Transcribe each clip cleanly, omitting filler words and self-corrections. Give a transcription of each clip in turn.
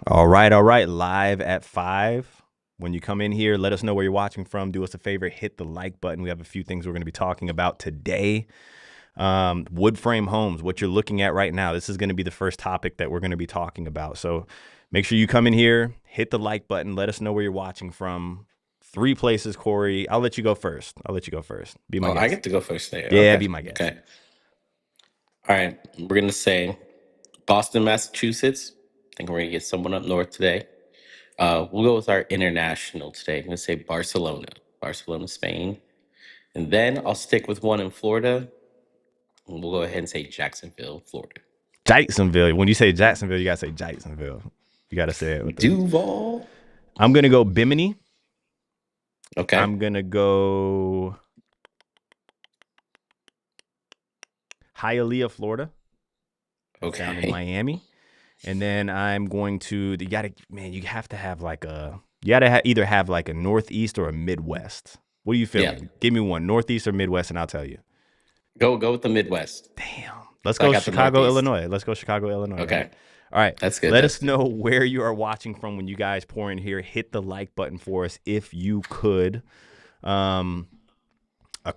All right, all right. Live at 5. When you come in here, let us know where you're watching from. Do us a favor, hit the like button. We have a few things we're going to be talking about today. Wood frame homes, what you're looking at right now. This is going to be the first topic that we're going to be talking about. So make sure you come in here, hit the like button. Let us know where you're watching from. 3 places, Corey. I'll let you go first. Be my Oh, I guest. get to go first there. Yeah, Okay. be my guest. Okay. All right. We're gonna say Boston, Massachusetts. I think we're gonna get someone up north today. We'll go with our international today. I'm gonna say Barcelona, Spain, and then I'll stick with one in Florida. And we'll go ahead and say Jacksonville, Florida. Jacksonville. When you say Jacksonville, you got to say Jacksonville. You got to say it with the. Duval. I'm going to go Bimini. Okay. I'm going to go Hialeah, Florida. It's down in Okay. Miami. And then I'm going to, you have to have like you got to either have like a Northeast or a Midwest. What are you Yeah. feeling? Give me one, Northeast or Midwest, and I'll tell you. Go with the Midwest. Damn. Let's I go got the Chicago, Northeast. Illinois. All right. Okay. All right. That's good. Let That's us good. know where you are watching from when you guys pour in here. Hit the like button for us if you could. A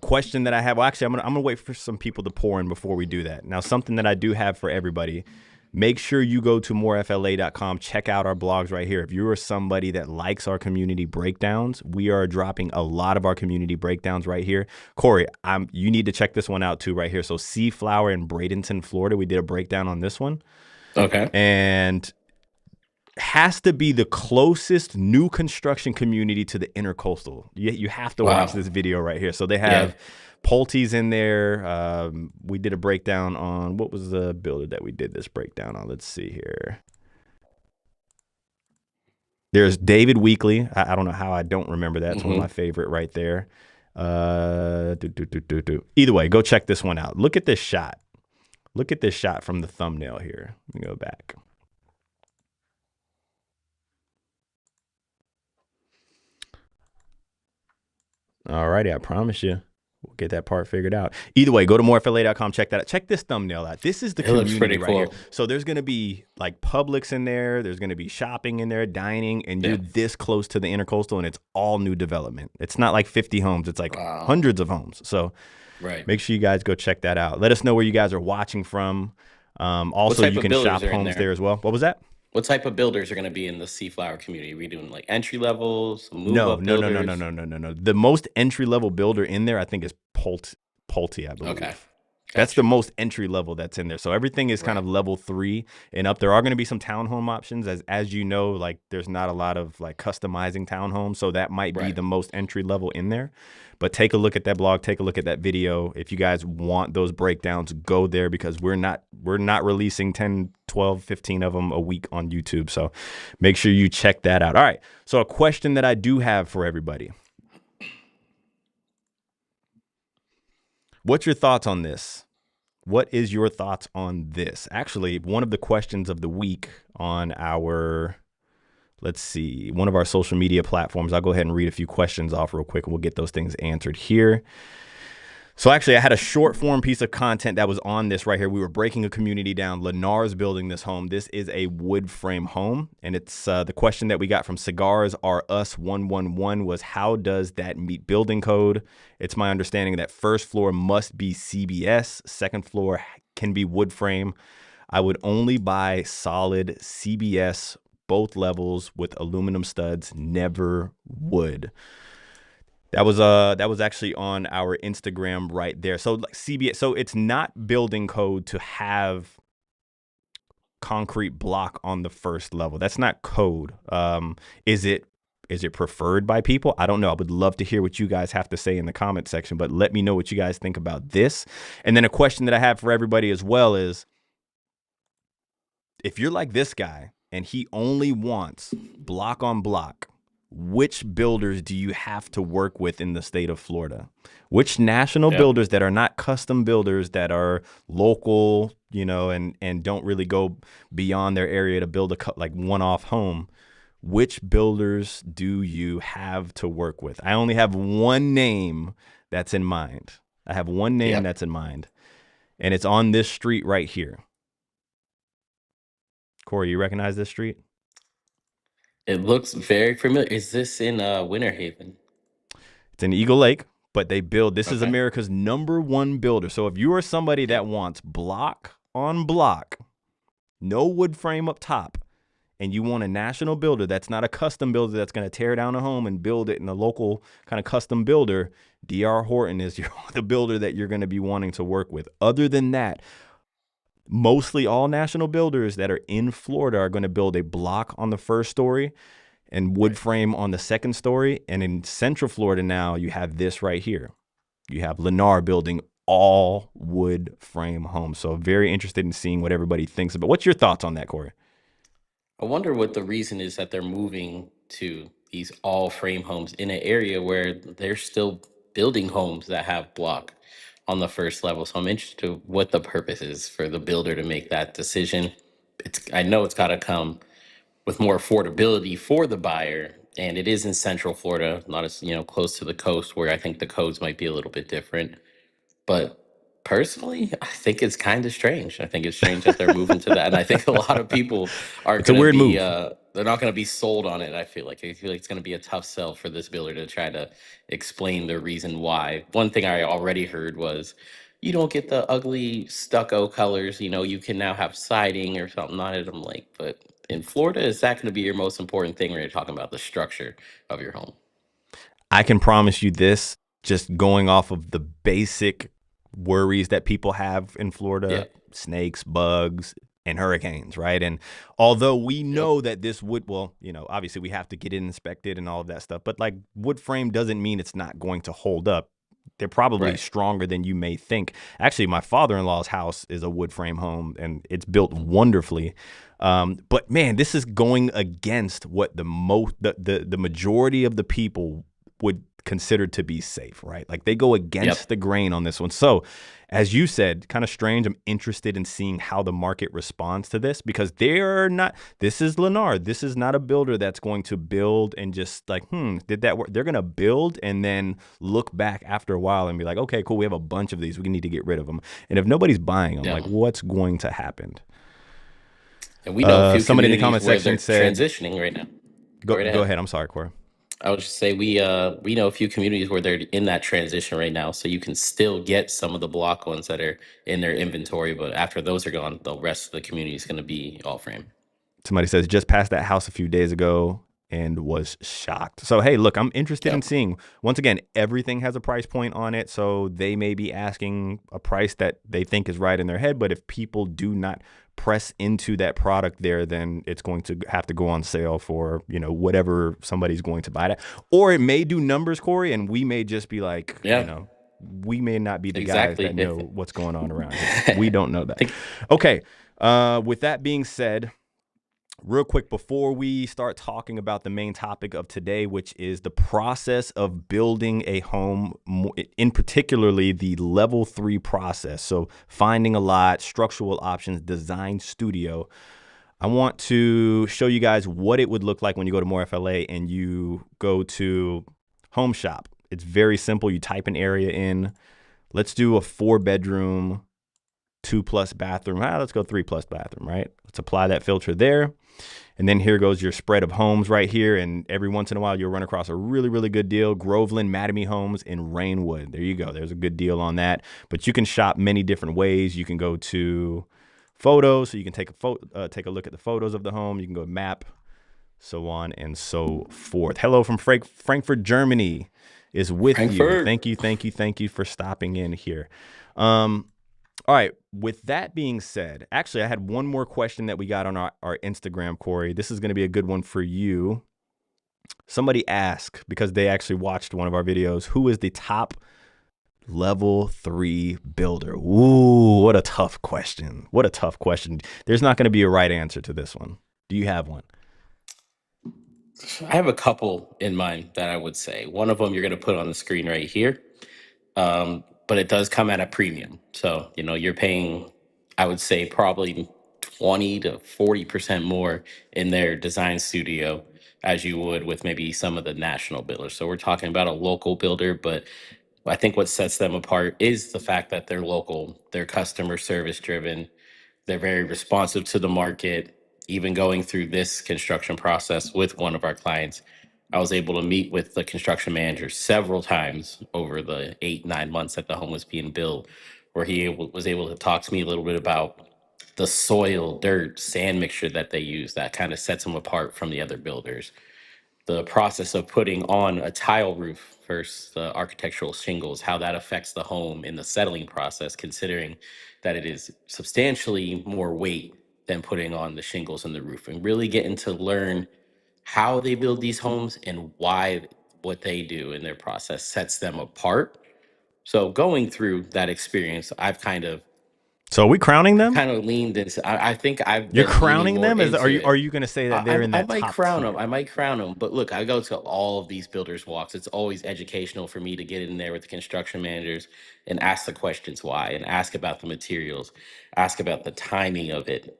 question that I have, well, actually, I'm gonna wait for some people to pour in before we do that. Now, something that I do have for everybody, make sure you go to morefla.com, check out our blogs right here. If you are somebody that likes our community breakdowns, we are dropping a lot of our community breakdowns right here. Corey, you need to check this one out too right here. So Seaflower in Bradenton, Florida, we did a breakdown on this one. Okay. And has to be the closest new construction community to the intercoastal. You have to watch Wow. this video right here. So they Yeah. have Pulte's in there. We did a breakdown on, what was the builder that we did this breakdown on? Let's see here. There's David Weekley. I don't know how I don't remember that. It's one of my favorite right there. Either way, go check this one out. Look at this shot. Look at this shot from the thumbnail here. Let me go back. All righty, I promise you. We'll get that part figured out. Either way, go to morefla.com, check that out. Check this thumbnail out. This is the It looks community pretty right here. cool. So there's going to be like Publix in there. There's going to be shopping in there, dining, and you're Yeah. this close to the intercoastal, and it's all new development. It's not like 50 homes. It's like Wow. hundreds of homes. So Right. make sure you guys go check that out. Let us know where you guys are watching from. What Also, type you of can builders shop are in homes there? there as well. What was that? What type of builders are going to be in the Seaflower community? Are we doing like entry levels, move No, up no, no, no, no, builders? no, no, no, no. The most entry level builder in there, I think, is Pulte, I Okay, believe. That's the gotcha. most entry level that's in there. So everything is kind Right, of level 3 and up. There are going to be some townhome options, as you know. Like there's not a lot of like customizing townhomes, so that might be right. the most entry level in there. But take a look at that blog, take a look at that video. If you guys want those breakdowns, go there because we're not releasing 10, 12, 15 of them a week on YouTube. So make sure you check that out. All right. So a question that I do have for everybody. What's your thoughts on this? What is your thoughts on this? Actually, one of the questions of the week on our, let's see, one of our social media platforms, I'll go ahead and read a few questions off real quick and we'll get those things answered here. So actually, I had a short form piece of content that was on this right here. We were breaking a community down. Lennar's building this home. This is a wood frame home. And it's the question that we got from Cigars R Us 111 was, how does that meet building code? It's my understanding that first floor must be CBS. Second floor can be wood frame. I would only buy solid CBS, both levels with aluminum studs, never wood. That was actually on our Instagram right there. So like CBS, so it's not building code to have concrete block on the first level. That's not code. Is it preferred by people? I don't know. I would love to hear what you guys have to say in the comment section, but let me know what you guys think about this. And then a question that I have for everybody as well is, if you're like this guy and he only wants block on block, which builders do you have to work with in the state of Florida? Which national Yep. builders that are not custom builders, that are local, and don't really go beyond their area to build like one-off home? Which builders do you have to work with? I only have one name that's in mind. Yep. And it's on this street right here. Corey, you recognize this street? It looks very familiar. Is this in Winter Haven? It's in Eagle Lake, but they build, this is Okay. America's #1 builder. So if you are somebody Yep. that wants block on block, no wood frame up top, and you want a national builder that's not a custom builder that's going to tear down a home and build it in a local kind of custom builder, D.R. Horton is the builder that you're going to be wanting to work with. Other than that, mostly all national builders that are in Florida are going to build a block on the first story and wood Right. frame on the second story. And in Central Florida now, you have this right here. You have Lennar building all wood frame homes. So very interested in seeing what everybody thinks about. What's your thoughts on that, Corey? I wonder what the reason is that they're moving to these all frame homes in an area where they're still building homes that have block on the first level. So I'm interested what the purpose is for the builder to make that decision. I know it's got to come with more affordability for the buyer, and it is in Central Florida, not as close to the coast where I think the codes might be a little bit different. But personally, I think it's kind of strange. I think it's strange that they're moving to that, and I think a lot of people are It's a going to weird be move. they're not going to be sold on it. I feel like it's going to be a tough sell for this builder to try to explain the reason why. One thing I already heard was you don't get the ugly stucco colors. You can now have siding or something on it. I'm like, but in Florida, is that going to be your most important thing when you're talking about the structure of your home? I can promise you this, just going off of the basic worries that people have in Yeah. Florida, snakes, bugs, and hurricanes, right? And although we Yep. know that this would, well, obviously we have to get it inspected and all of that stuff, but like wood frame doesn't mean it's not going to hold up. They're probably Right. stronger than you may think. Actually, my father-in-law's house is a wood frame home and it's built wonderfully. But man, this is going against what the majority of the people would consider to be safe, right? Like they go against Yep. the grain on this one. So, as you said, kind of strange. I'm interested in seeing how the market responds to this because they're not, this is Lennar. This is not a builder that's going to build and just like, did that work? They're going to build and then look back after a while and be like, okay, cool. We have a bunch of these. We need to get rid of them. And if nobody's buying them, Yeah. like what's going to happen? And we know a few Somebody in the communities comment where section they're said, transitioning right now. Go right go ahead. ahead. I'm sorry, Corey. I would just say we know a few communities where they're in that transition right now, so you can still get some of the block ones that are in their inventory, but after those are gone, the rest of the community is going to be all frame. Somebody says just passed that house a few days ago and was shocked. So hey, look, I'm interested in Yep. seeing. Once again, everything has a price point on it, so they may be asking a price that they think is right in their head, but if people do not press into that product there, then it's going to have to go on sale for, whatever somebody's going to buy it at. Or it may do numbers, Corey, and we may just be like, Yeah. we may not be the guys Exactly. that know what's going on around here. We don't know that. Think. Okay. With that being said, real quick, before we start talking about the main topic of today, which is the process of building a home, in particularly the level 3 process. So finding a lot, structural options, design studio. I want to show you guys what it would look like when you go to More FLA and you go to Home Shop. It's very simple. You type an area in. Let's do a 4-bedroom, 2+ bathroom. Let's go 3+ bathroom, right? Let's apply that filter there. And then here goes your spread of homes right here. And every once in a while, you'll run across a really, really good deal. Groveland, Mattamy Homes in Rainwood. There you go. There's a good deal on that. But you can shop many different ways. You can go to photos, so you can take a look at the photos of the home. You can go to map, so on and so forth. Hello from Frankfurt, Germany is with you. Frankfurt. Thank you for stopping in here. All right. With that being said, actually, I had one more question that we got on our Instagram, Corey. This is going to be a good one for you. Somebody asked, because they actually watched one of our videos, who is the top level 3 builder? Ooh, what a tough question. What a tough question. There's not going to be a right answer to this one. Do you have one? I have a couple in mind that I would say. One of them you're going to put on the screen right here. But it does come at a premium. So, you're paying, I would say, probably 20 to 40% more in their design studio as you would with maybe some of the national builders. So we're talking about a local builder, but I think what sets them apart is the fact that they're local, they're customer service driven, they're very responsive to the market, even going through this construction process with one of our clients, I was able to meet with the construction manager several times over the 8, 9 months that the home was being built, where was able to talk to me a little bit about the soil, dirt, sand mixture that they use that kind of sets them apart from the other builders. The process of putting on a tile roof versus the architectural shingles, how that affects the home in the settling process, considering that it is substantially more weight than putting on the shingles and the roof, and really getting to learn how they build these homes and why what they do in their process sets them apart. So going through that experience, So are we crowning I've them? kind of leaned into. I think I've You're been leaning crowning more them? Are into you it. going to say that they're in I that might top crown them. tier? I might crown them. But look, I go to all of these builders walks. It's always educational for me to get in there with the construction managers and ask the questions why, and ask about the materials, ask about the timing of it.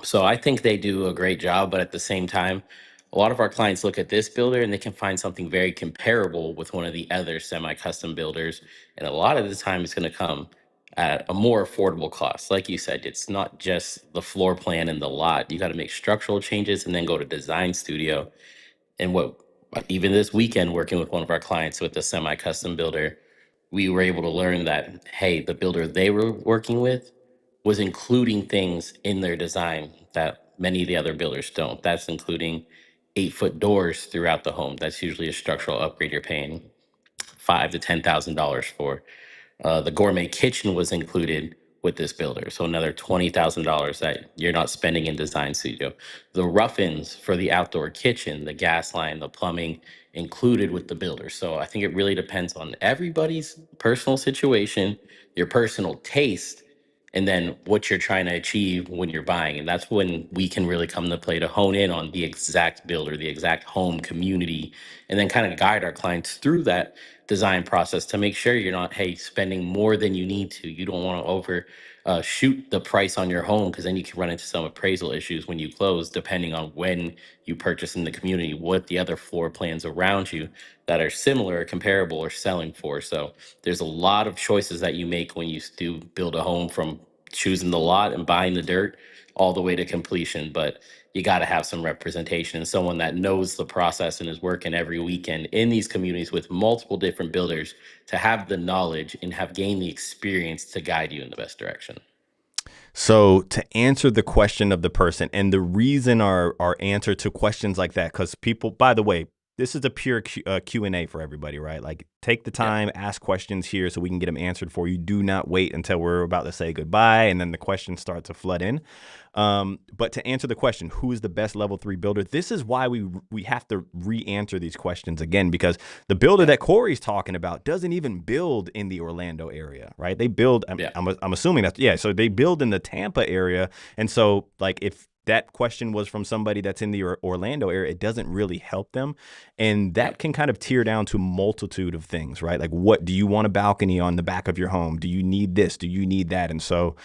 So I think they do a great job, but at the same time, a lot of our clients look at this builder and they can find something very comparable with one of the other semi-custom builders. And a lot of the time it's going to come at a more affordable cost. Like you said, it's not just the floor plan and the lot. You got to make structural changes and then go to design studio. And what even this weekend, working with one of our clients with a semi-custom builder, we were able to learn that, hey, the builder they were working with was including things in their design that many of the other builders don't. That's including 8-foot doors throughout the home. That's usually a structural upgrade you're paying $5,000 to $10,000 for. The gourmet kitchen was included with this builder, so another $20,000 that you're not spending in design studio. The rough-ins for the outdoor kitchen, the gas line, the plumbing included with the builder. So I think it really depends on everybody's personal situation, your personal taste, and then what you're trying to achieve when you're buying. And that's when we can really come to play to hone in on the exact builder, the exact home community, and then kind of guide our clients through that design process to make sure you're not, hey, spending more than you need to. You don't want to over shoot the price on your home, because then you can run into some appraisal issues when you close, depending on when you purchase in the community, what the other floor plans around you that are similar or comparable are selling for. So there's a lot of choices that you make when you do build a home, from choosing the lot and buying the dirt all the way to completion. But you got to have some representation and someone that knows the process and is working every weekend in these communities with multiple different builders to have the knowledge and have gained the experience to guide you in the best direction. So to answer the question of the person, and the reason our answer to questions like that, because people, by the way, this is a pure Q&A for everybody, right? Like, take the Yeah. time, ask questions here so we can get them answered for you. Do not wait until we're about to say goodbye and then the questions start to flood in. But to answer the question, who is the best level 3 builder? This is why we have to re-answer these questions again, because the builder Yeah. that Corey's talking about doesn't even build in the Orlando area, right? They build, Yeah. I'm assuming that, yeah, so they build in the Tampa area. And so, like, if that question was from somebody that's in the Orlando area, it doesn't really help them. And Yeah. that can kind of tear down to a multitude of things, right? Like, what do you want a balcony on the back of your home? Do you need this? Do you need that? And so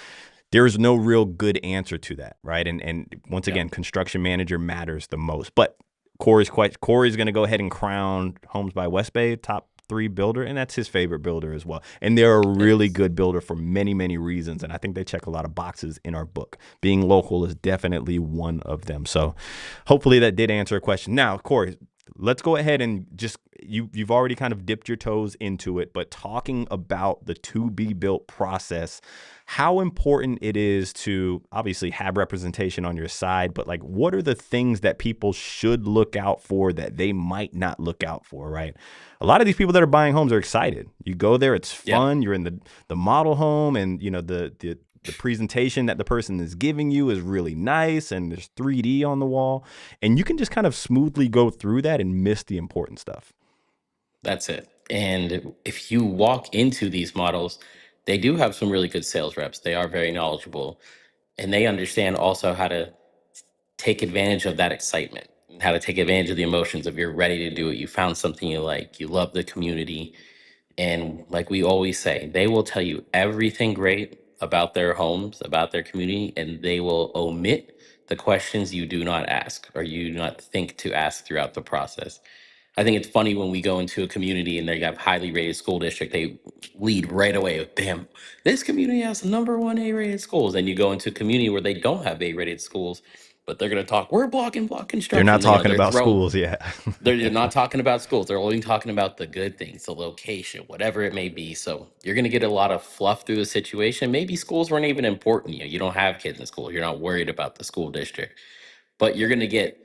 there's no real good answer to that, right? And once Yeah. again, construction manager matters the most. But Corey's going to go ahead and crown Homes by West Bay top 3 builder, and that's his favorite builder as well. And they're a It really is. good builder for many, many reasons, and I think they check a lot of boxes in our book. Being local is definitely one of them. So hopefully that did answer a question. Now, Corey, let's go ahead and just you've already kind of dipped your toes into it, but talking about the to be built process, how important it is to obviously have representation on your side, but like, what are the things that people should look out for that they might not look out for, right? A lot of these people that are buying homes are excited. You go there, it's Yeah. fun. You're in the model home, and you know the presentation that the person is giving you is really nice, and there's 3D on the wall, and you can just kind of smoothly go through that and miss the important stuff. That's it. And if you walk into these models, they do have some really good sales reps. They are very knowledgeable, and they understand also how to take advantage of that excitement and how to take advantage of the emotions of you're ready to do it. You found something you like, you love the community. And like we always say, they will tell you everything great about their homes, about their community, and they will omit the questions you do not ask or you do not think to ask throughout the process. I think it's funny when we go into a community and they have highly rated school district, they lead right away with, damn, this community has number 1 A rated schools. And you go into a community where they don't have A rated schools, but they're going to talk, we're blocking block They're not construction. You know, talking they're about throwing, schools yet. they're not talking about schools. They're only talking about the good things, the location, whatever it may be. So you're going to get a lot of fluff through the situation. Maybe schools weren't even important. You know, you don't have kids in school. You're not worried about the school district, but you're going to get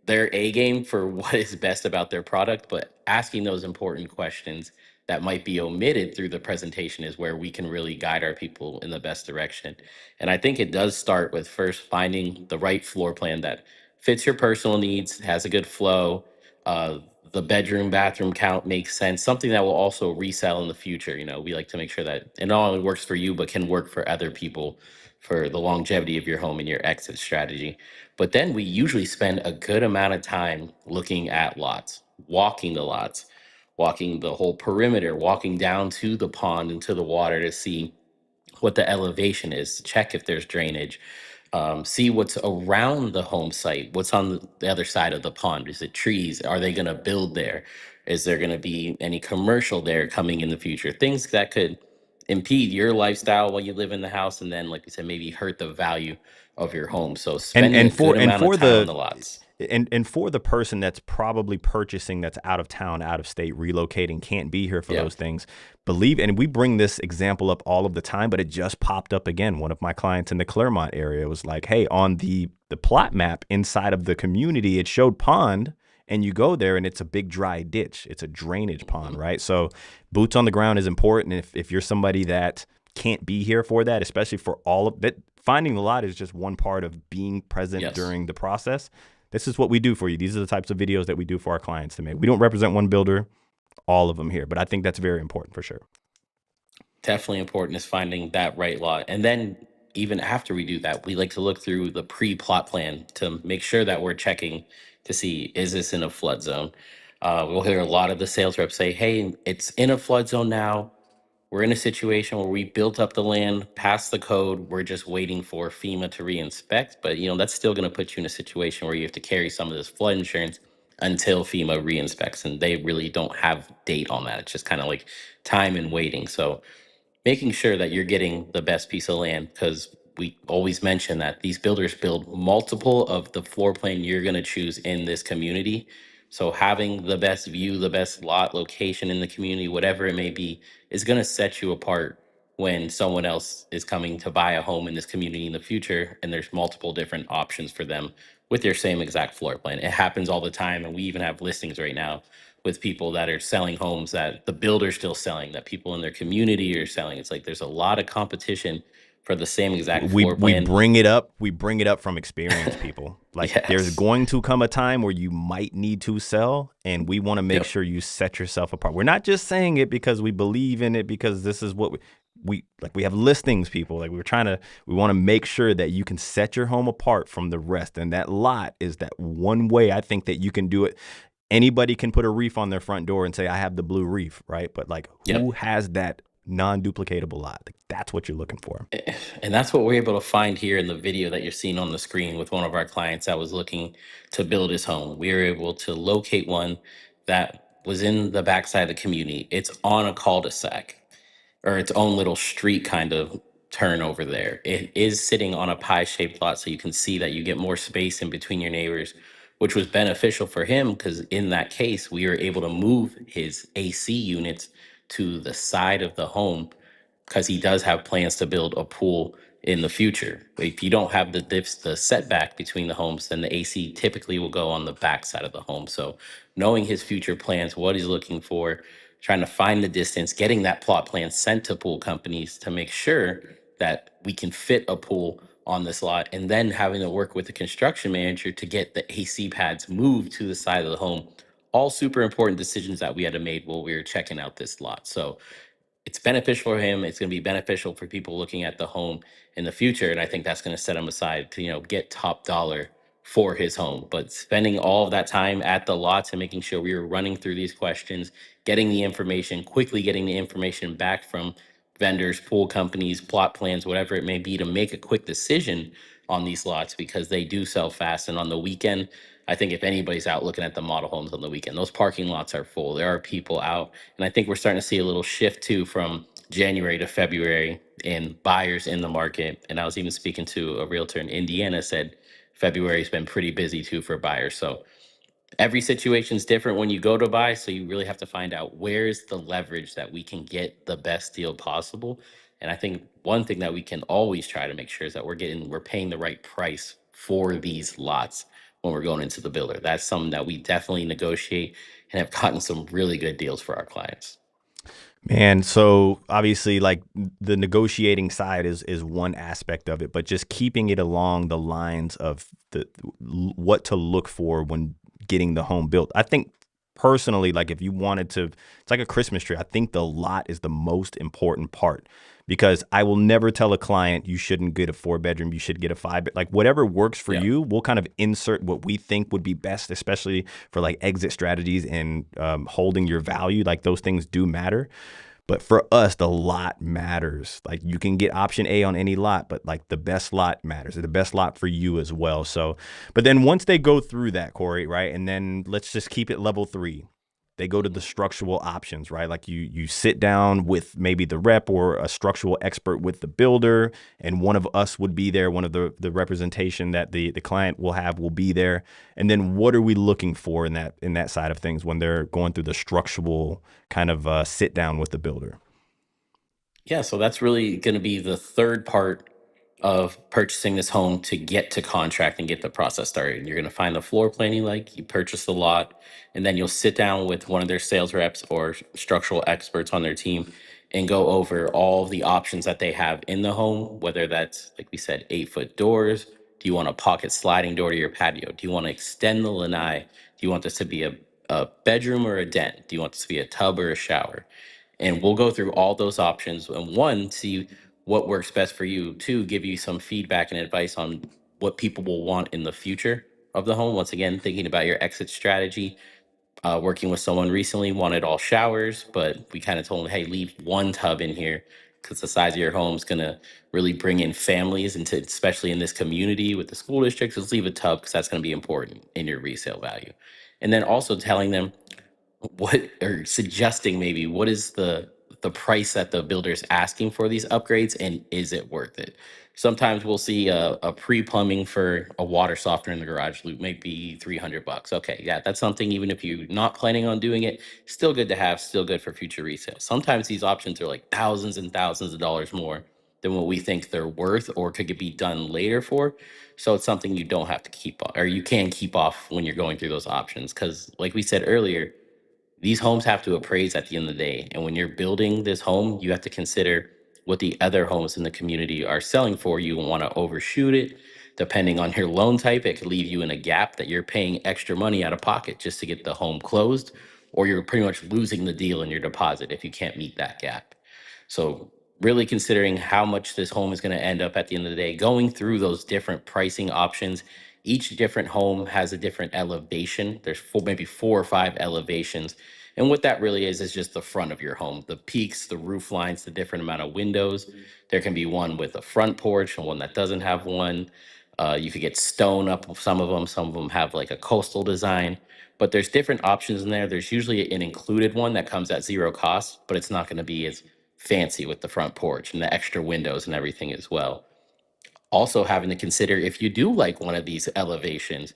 their A game for what is best about their product. But asking those important questions that might be omitted through the presentation is where we can really guide our people in the best direction. And I think it does start with first finding the right floor plan that fits your personal needs, has a good flow. Uh, the bedroom, bathroom count makes sense, something that will also resell in the future. You know, we like to make sure that it not only works for you, but can work for other people for the longevity of your home and your exit strategy. But then we usually spend a good amount of time looking at lots, walking the lots, walking the whole perimeter, walking down to the pond and to the water to see what the elevation is, check if there's drainage, see what's around the home site, what's on the other side of the pond. Is it trees? Are they going to build there? Is there going to be any commercial there coming in the future? Things that could impede your lifestyle while you live in the house, and then, like we said, maybe hurt the value of your home. So and spending a good and amount of for time on the the lots. and for the person that's probably purchasing, that's out of town, out of state, relocating, can't be here for Yeah. those things, believe, and we bring this example up all of the time, but it just popped up again. One of my clients in the Claremont area was like, hey, on the plot map inside of the community, it showed pond, and you go there and it's a big dry ditch. It's a drainage pond, Mhm. right? So boots on the ground is important. If you're somebody that can't be here for that, especially for all of it, finding the lot is just one part of being present Yes. during the process. This is what we do for you. These are the types of videos that we do for our clients to make. We don't represent one builder, all of them here, but I think that's very important for sure. Definitely important is finding that right lot. And then even after we do that, we like to look through the pre-plot plan to make sure that we're checking to see, is this in a flood zone? We'll hear a lot of the sales reps say, hey, it's in a flood zone now. We're in a situation where we built up the land past the code. We're just waiting for FEMA to re-inspect. But you know, that's still going to put you in a situation where you have to carry some of this flood insurance until FEMA re-inspects. And they really don't have date on that. It's just kind of like time and waiting. So making sure that you're getting the best piece of land, because we always mention that these builders build multiple of the floor plan you're going to choose in this community. So having the best view, the best lot location in the community, whatever it may be, is going to set you apart when someone else is coming to buy a home in this community in the future, and there's multiple different options for them with your same exact floor plan. It happens all the time, and we even have listings right now with people that are selling homes that the builder's still selling, that people in their community are selling. It's like there's a lot of competition for the same exact floor We plan. bring it up. We bring it up from experience, people. Like there's Yes. going to come a time where you might need to sell, and we want to make Yep. sure you set yourself apart. We're not just saying it because we believe in it, because this is what we like. We have listings, people. Like we want to make sure that you can set your home apart from the rest. And that lot is that one way I think that you can do it. Anybody can put a reef on their front door and say, I have the blue reef, right? But like, who Yep. has that non-duplicatable lot? Like, that's what you're looking for. And that's what we're able to find here in the video that you're seeing on the screen with one of our clients that was looking to build his home. We were able to locate one that was in the backside of the community. It's on a cul-de-sac, or its own little street kind of turn over there. It is sitting on a pie-shaped lot, so you can see that you get more space in between your neighbors, which was beneficial for him because in that case, we were able to move his AC units to the side of the home because he does have plans to build a pool in the future. If you don't have the setback between the homes, then the AC typically will go on the back side of the home. So knowing his future plans, what he's looking for, trying to find the distance, getting that plot plan sent to pool companies to make sure that we can fit a pool on this lot, and then having to work with the construction manager to get the AC pads moved to the side of the home. All super important decisions that we had to make while we were checking out this lot. So it's beneficial for him. It's going to be beneficial for people looking at the home in the future. And I think that's going to set him aside to, you know, get top dollar for his home. But spending all of that time at the lots and making sure we were running through these questions, getting the information, quickly getting the information back from vendors, pool companies, plot plans, whatever it may be, to make a quick decision on these lots because they do sell fast. And on the weekend, I think if anybody's out looking at the model homes on the weekend, those parking lots are full. There are people out. And I think we're starting to see a little shift too from January to February in buyers in the market. And I was even speaking to a realtor in Indiana, said February's been pretty busy too for buyers. So every situation is different when you go to buy, so you really have to find out where's the leverage that we can get the best deal possible. And I think one thing that we can always try to make sure is that we're paying the right price for these lots when we're going into the builder. That's something that we definitely negotiate and have gotten some really good deals for our clients. Man, so obviously, like the negotiating side is one aspect of it, but just keeping it along the lines of the what to look for when getting the home built. I think personally, like if you wanted to, it's like a Christmas tree. I think the lot is the most important part because I will never tell a client you shouldn't get a 4 bedroom, you should get a like whatever works for Yeah. you. We'll kind of insert what we think would be best, especially for like exit strategies and holding your value. Like those things do matter. But for us, the lot matters. Like you can get option A on any lot, but like the best lot matters. The best lot for you as well. So, but then once they go through that, Corey, right? And then let's just keep it level 3. They go to the structural options, right? Like you sit down with maybe the rep or a structural expert with the builder, and one of us would be there. One of the representation that the client will have will be there. And then what are we looking for in that side of things when they're going through the structural kind of sit down with the builder? Yeah, so that's really going to be the third part of purchasing this home to get to contract and get the process started. You're going to find the floor plan you like, you purchase the lot, and then you'll sit down with one of their sales reps or structural experts on their team and go over all the options that they have in the home, whether that's, like we said, 8-foot doors. Do you want a pocket sliding door to your patio? Do you want to extend the lanai? Do you want this to be a bedroom or a den? Do you want this to be a tub or a shower? And we'll go through all those options and one, see what works best for you. Two, give you some feedback and advice on what people will want in the future of the home. Once again, thinking about your exit strategy. Working with someone recently wanted all showers, but we kind of told them, hey, leave one tub in here because the size of your home is going to really bring in families into, especially in this community with the school districts, just leave a tub because that's going to be important in your resale value. And then also telling them what, or suggesting maybe what is the price that the builder's asking for these upgrades and is it worth it. Sometimes we'll see a pre-plumbing for a water softener in the garage loop maybe $300. Okay, yeah, that's something, even if you're not planning on doing it, still good to have, still good for future resale. Sometimes these options are like thousands and thousands of dollars more than what we think they're worth or could be done later for. So it's something you don't have to keep or you can keep off when you're going through those options, because like we said earlier, these homes have to appraise at the end of the day. And when you're building this home, you have to consider what the other homes in the community are selling for. You want to overshoot it. Depending on your loan type, it could leave you in a gap that you're paying extra money out of pocket just to get the home closed, or you're pretty much losing the deal in your deposit if you can't meet that gap. So, really considering how much this home is going to end up at the end of the day, going through those different pricing options. Each different home has a different elevation. There's maybe 4 or 5 elevations. And what that really is just the front of your home, the peaks, the roof lines, the different amount of windows. There can be one with a front porch and one that doesn't have one. You could get stone up with some of them. Some of them have like a coastal design, but there's different options in there. There's usually an included one that comes at zero cost, but it's not going to be as fancy with the front porch and the extra windows and everything as well. Also, having to consider, if you do like one of these elevations,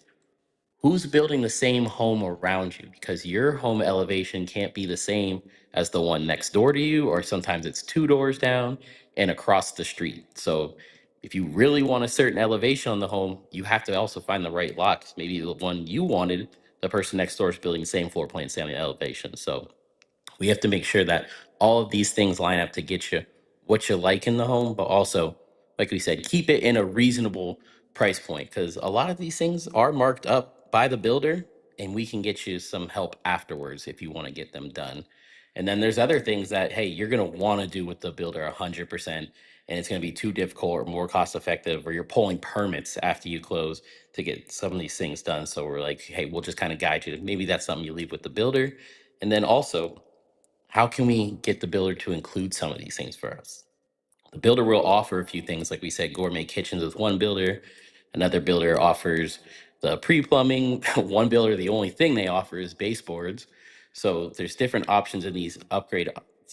who's building the same home around you, because your home elevation can't be the same as the one next door to you, or sometimes it's 2 doors down and across the street. So if you really want a certain elevation on the home, you have to also find the right lot, 'cause maybe the one you wanted, the person next door is building the same floor plan, same elevation. So we have to make sure that all of these things line up to get you what you like in the home, but also, like we said, keep it in a reasonable price point, because a lot of these things are marked up by the builder, and we can get you some help afterwards if you want to get them done. And then there's other things that, hey, you're going to want to do with the builder 100%, and it's going to be too difficult or more cost effective, or you're pulling permits after you close to get some of these things done. So we're like, hey, we'll just kind of guide you. Maybe that's something you leave with the builder. And then also, how can we get the builder to include some of these things for us? The builder will offer a few things, like we said, gourmet kitchens with one builder. Another builder offers the pre-plumbing. One builder, the only thing they offer is baseboards. So there's different options in these upgrades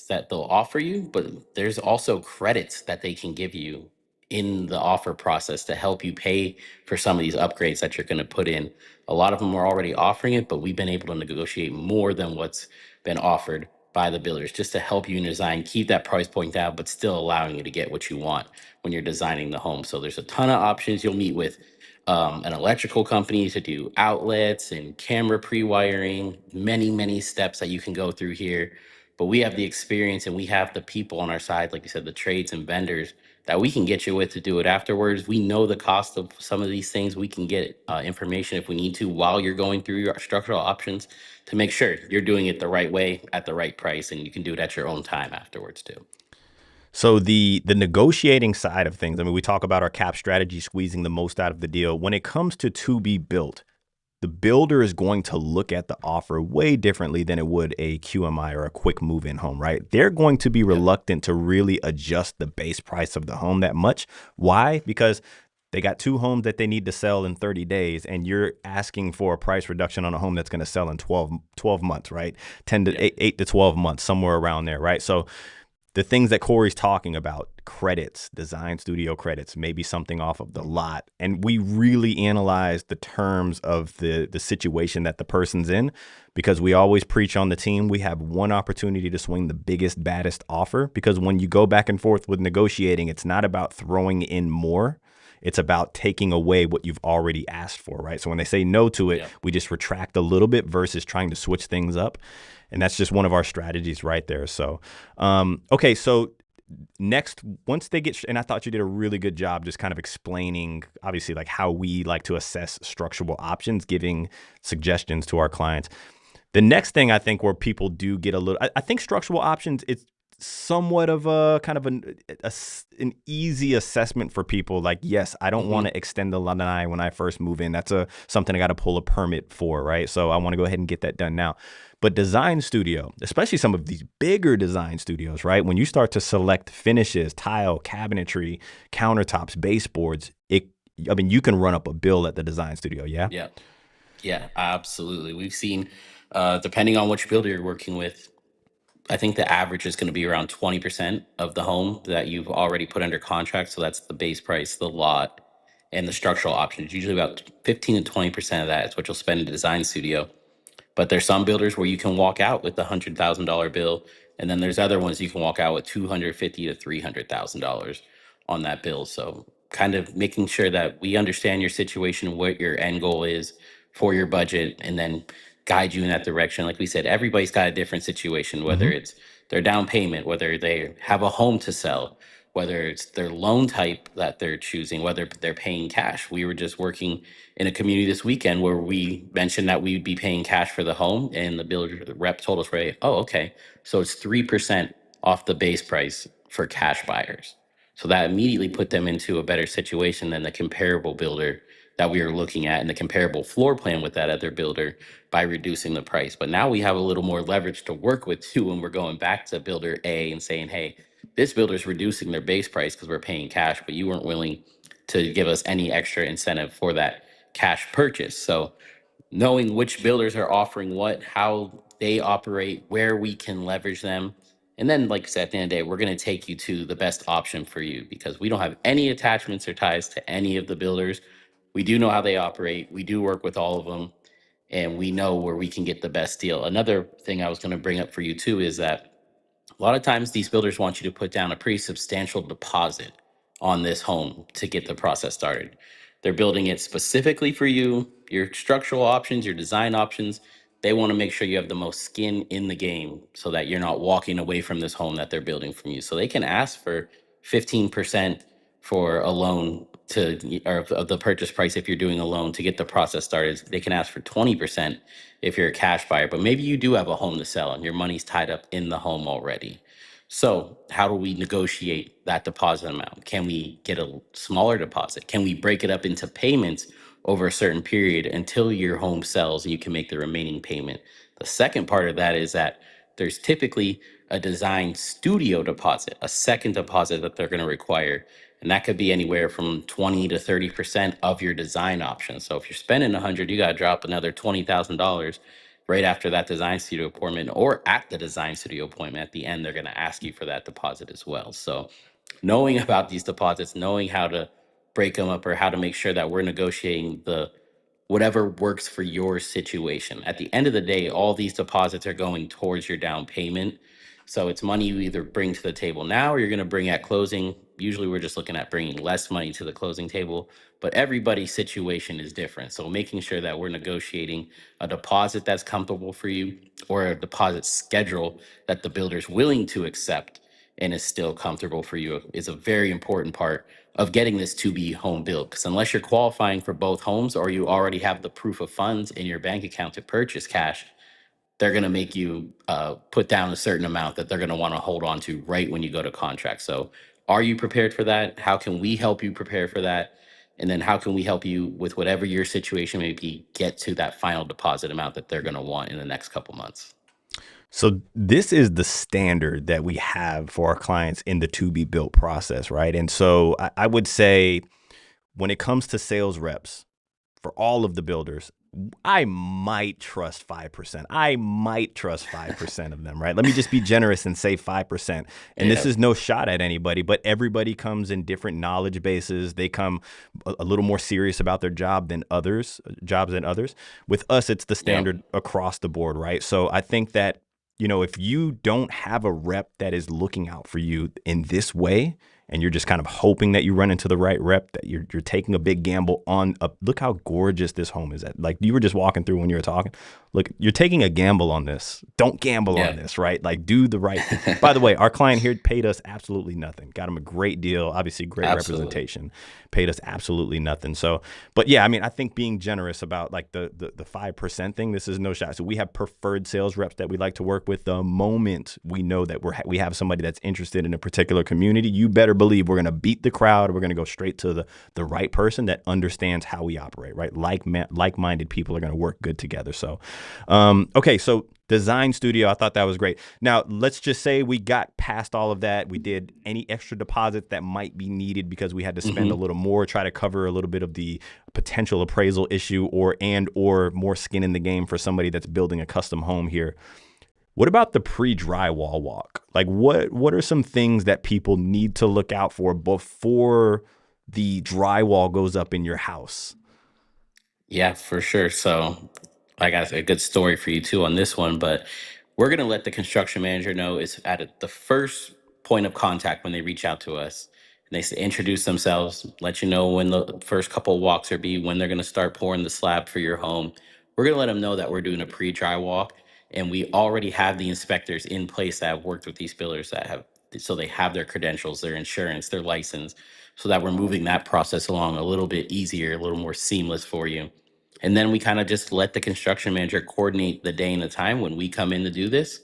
that they'll offer you, but there's also credits that they can give you in the offer process to help you pay for some of these upgrades that you're going to put in. A lot of them are already offering it, but we've been able to negotiate more than what's been offered by the builders just to help you in design, keep that price point down, but still allowing you to get what you want when you're designing the home. So there's a ton of options. You'll meet with an electrical company to do outlets and camera pre-wiring, many steps that you can go through here. But we have the experience and we have the people on our side, like you said, the trades and vendors that we can get you with to do it afterwards. We know the cost of some of these things. We can get information if we need to while you're going through your structural options to make sure you're doing it the right way at the right price, and you can do it at your own time afterwards too. So the negotiating side of things, I mean, we talk about our cap strategy, squeezing the most out of the deal. When it comes to be built, the builder is going to look at the offer way differently than it would a QMI or a quick move-in home, right? They're going to be Yep. reluctant to really adjust the base price of the home that much. Why? Because they got two homes that they need to sell in 30 days, and you're asking for a price reduction on a home that's going to sell in 12 months, right? 10 to Yep. 8 to 12 months, somewhere around there, right? So the things that Corey's talking about, credits, design studio credits, maybe something off of the lot. And we really analyze the terms of the situation that the person's in, because we always preach on the team. We have one opportunity to swing the biggest, baddest offer, because when you go back and forth with negotiating, it's not about throwing in more. It's about taking away what you've already asked for, right? So when they say no to it, Yep. we just retract a little bit versus trying to switch things up. And that's just one of our strategies right there. So, okay, so next, once they get, and I thought you did a really good job just kind of explaining, obviously, like how we like to assess structural options, giving suggestions to our clients. The next thing I think where people do get a little, I think structural options, it's somewhat of a kind of an easy assessment for people. Like, yes, I don't want Hmm. to extend the lanai when I first move in. That's something I got to pull a permit for, right? So I want to go ahead and get that done now. But design studio, especially some of these bigger design studios, right? When you start to select finishes, tile, cabinetry, countertops, baseboards, I mean, you can run up a bill at the design studio, yeah? Yep. Yeah, absolutely. We've seen, depending on which builder you're working with, I think the average is going to be around 20% of the home that you've already put under contract. So that's the base price, the lot, and the structural options. Usually about 15 to 20% of that is what you'll spend in a design studio. But there's some builders where you can walk out with the $100,000 bill, and then there's other ones you can walk out with 250 to $300,000 on that bill. So kind of making sure that we understand your situation, what your end goal is for your budget, and then guide you in that direction. Like we said, everybody's got a different situation, whether Mm-hmm. it's their down payment, whether they have a home to sell, whether it's their loan type that they're choosing, whether they're paying cash. We were just working in a community this weekend where we mentioned that we would be paying cash for the home, and the builder the rep told us, right, oh, okay, so it's 3% off the base price for cash buyers. So that immediately put them into a better situation than the comparable builder that we were looking at, and the comparable floor plan with that other builder, by reducing the price. But now we have a little more leverage to work with too when we're going back to builder A and saying, hey, this builder's reducing their base price because we're paying cash, but you weren't willing to give us any extra incentive for that cash purchase. So knowing which builders are offering what, how they operate, where we can leverage them. And then, like I said, at the end of the day, we're going to take you to the best option for you because we don't have any attachments or ties to any of the builders. We do know how they operate. We do work with all of them, and we know where we can get the best deal. Another thing I was going to bring up for you too is that a lot of times these builders want you to put down a pretty substantial deposit on this home to get the process started. They're building it specifically for you, your structural options, your design options. They want to make sure you have the most skin in the game so that you're not walking away from this home that they're building from you. So they can ask for 15% for a loan to, or of the purchase price if you're doing a loan to get the process started. They can ask for 20% if you're a cash buyer, but maybe you do have a home to sell and your money's tied up in the home already. So, how do we negotiate that deposit amount? Can we get a smaller deposit? Can we break it up into payments over a certain period until your home sells and you can make the remaining payment? The second part of that is that there's typically a design studio deposit, a second deposit that they're going to require. And that could be anywhere from 20 to 30% of your design option. So if you're spending 100, you got to drop another $20,000 right after that design studio appointment, or at the design studio appointment at the end they're going to ask you for that deposit as well. So knowing about these deposits, knowing how to break them up or how to make sure that we're negotiating the whatever works for your situation. At the end of the day, all these deposits are going towards your down payment. So it's money you either bring to the table now or you're going to bring at closing. Usually we're just looking at bringing less money to the closing table, but everybody's situation is different. So making sure that we're negotiating a deposit that's comfortable for you or a deposit schedule that the builder's willing to accept and is still comfortable for you is a very important part of getting this to be home built. Because unless you're qualifying for both homes or you already have the proof of funds in your bank account to purchase cash, they're going to make you put down a certain amount that they're going to want to hold on to right when you go to contract. So, are you prepared for that? How can we help you prepare for that? And then, how can we help you with whatever your situation may be get to that final deposit amount that they're going to want in the next couple months? So this is the standard that we have for our clients in the to be built process, right? And so I would say when it comes to sales reps for all of the builders, I might trust 5%. I might trust 5% of them, right? Let me just be generous and say 5%. And this Yeah. is no shot at anybody, but everybody comes in different knowledge bases. They come a little more serious about their jobs than others. With us, it's the Yep. standard across the board, right? So I think that, if you don't have a rep that is looking out for you in this way, and you're just kind of hoping that you run into the right rep, that you're taking a big gamble on look how gorgeous this home is. Like you were just walking through when you were talking. Look, you're taking a gamble on this. Don't gamble on Yeah. this, right? Like do the right thing. By the way, our client here paid us absolutely nothing. Got him a great deal, obviously great Absolutely. representation. Paid us absolutely nothing. So, but yeah, I mean, I think being generous about like the 5% thing, this is no shot. So we have preferred sales reps that we like to work with. The moment we know that we have somebody that's interested in a particular community, you better believe we're going to beat the crowd. We're going to go straight to the right person that understands how we operate, right? Like-minded people are going to work good together. So, okay. So design studio, I thought that was great. Now let's just say we got past all of that. We did any extra deposits that might be needed because we had to spend a Hmm. little more, try to cover a little bit of the potential appraisal issue or more skin in the game for somebody that's building a custom home here. What about the pre-drywall walk? Like what are some things that people need to look out for before the drywall goes up in your house? Yeah, for sure. So I got a good story for you too on this one, but we're going to let the construction manager know it's the first point of contact when they reach out to us. And they say, introduce themselves, let you know when the first couple walks are be, when they're going to start pouring the slab for your home. We're going to let them know that we're doing a pre-dry walk and we already have the inspectors in place that have worked with these builders that have, so they have their credentials, their insurance, their license, so that we're moving that process along a little bit easier, a little more seamless for you. And then we kind of just let the construction manager coordinate the day and the time when we come in to do this.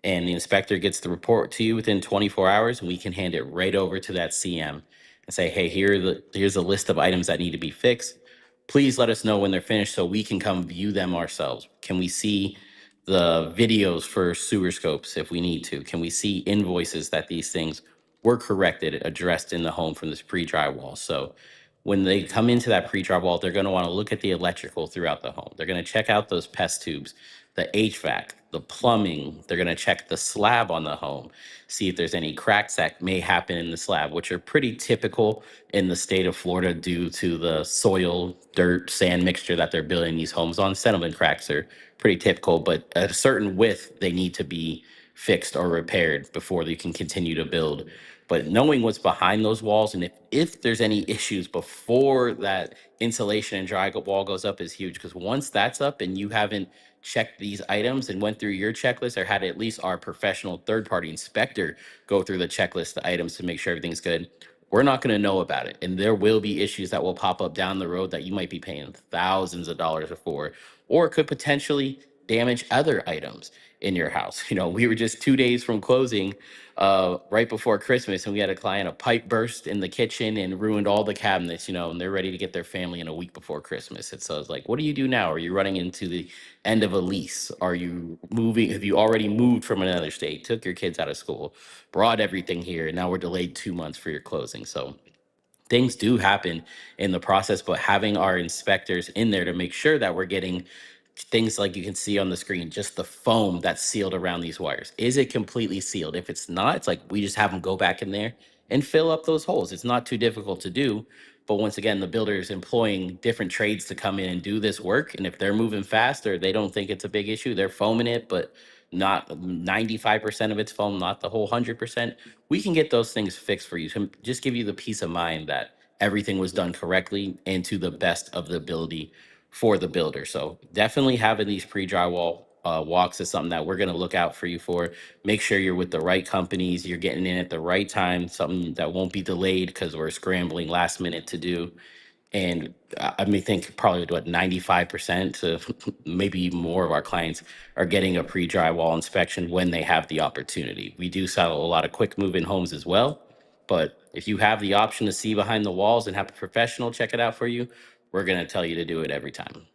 And the inspector gets the report to you within 24 hours, and we can hand it right over to that CM and say, hey, here's a list of items that need to be fixed. Please let us know when they're finished so we can come view them ourselves. Can we see the videos for sewer scopes if we need to? Can we see invoices that these things were corrected, addressed in the home from this pre-drywall? So when they come into that pre-drywall, they're going to want to look at the electrical throughout the home. They're going to check out those pest tubes, the HVAC, the plumbing. They're going to check the slab on the home, see if there's any cracks that may happen in the slab, which are pretty typical in the state of Florida due to the soil, dirt, sand mixture that they're building these homes on. Settlement cracks are pretty typical, but at a certain width, they need to be fixed or repaired before they can continue to build. But knowing what's behind those walls and if there's any issues before that insulation and drywall goes up is huge. Because once that's up and you haven't checked these items and went through your checklist or had at least our professional third party inspector go through the checklist, the items to make sure everything's good, we're not going to know about it. And there will be issues that will pop up down the road that you might be paying thousands of dollars for, or it could potentially damage other items in your house. We were just 2 days from closing right before Christmas, and we had a client, a pipe burst in the kitchen and ruined all the cabinets, and they're ready to get their family in a week before Christmas. And so it's like, what do you do now? Are you running into the end of a lease? Are you moving? Have you already moved from another state, took your kids out of school, brought everything here, and now we're delayed 2 months for your closing? So things do happen in the process, but having our inspectors in there to make sure that we're getting things like you can see on the screen, just the foam that's sealed around these wires. Is it completely sealed? If it's not, it's like we just have them go back in there and fill up those holes. It's not too difficult to do. But once again, the builder is employing different trades to come in and do this work. And if they're moving faster, they don't think it's a big issue. They're foaming it, but not 95% of it's foam, not the whole 100%. We can get those things fixed for you to just give you the peace of mind that everything was done correctly and to the best of the ability for the builder. So definitely having these pre-drywall walks is something that we're going to look out for you for. Make sure you're with the right companies, you're getting in at the right time, something that won't be delayed because we're scrambling last minute to do. And I may think probably what 95% to maybe even more of our clients are getting a pre-drywall inspection when they have the opportunity. We do sell a lot of quick move-in homes as well, but if you have the option to see behind the walls and have a professional check it out for you, we're going to tell you to do it every time.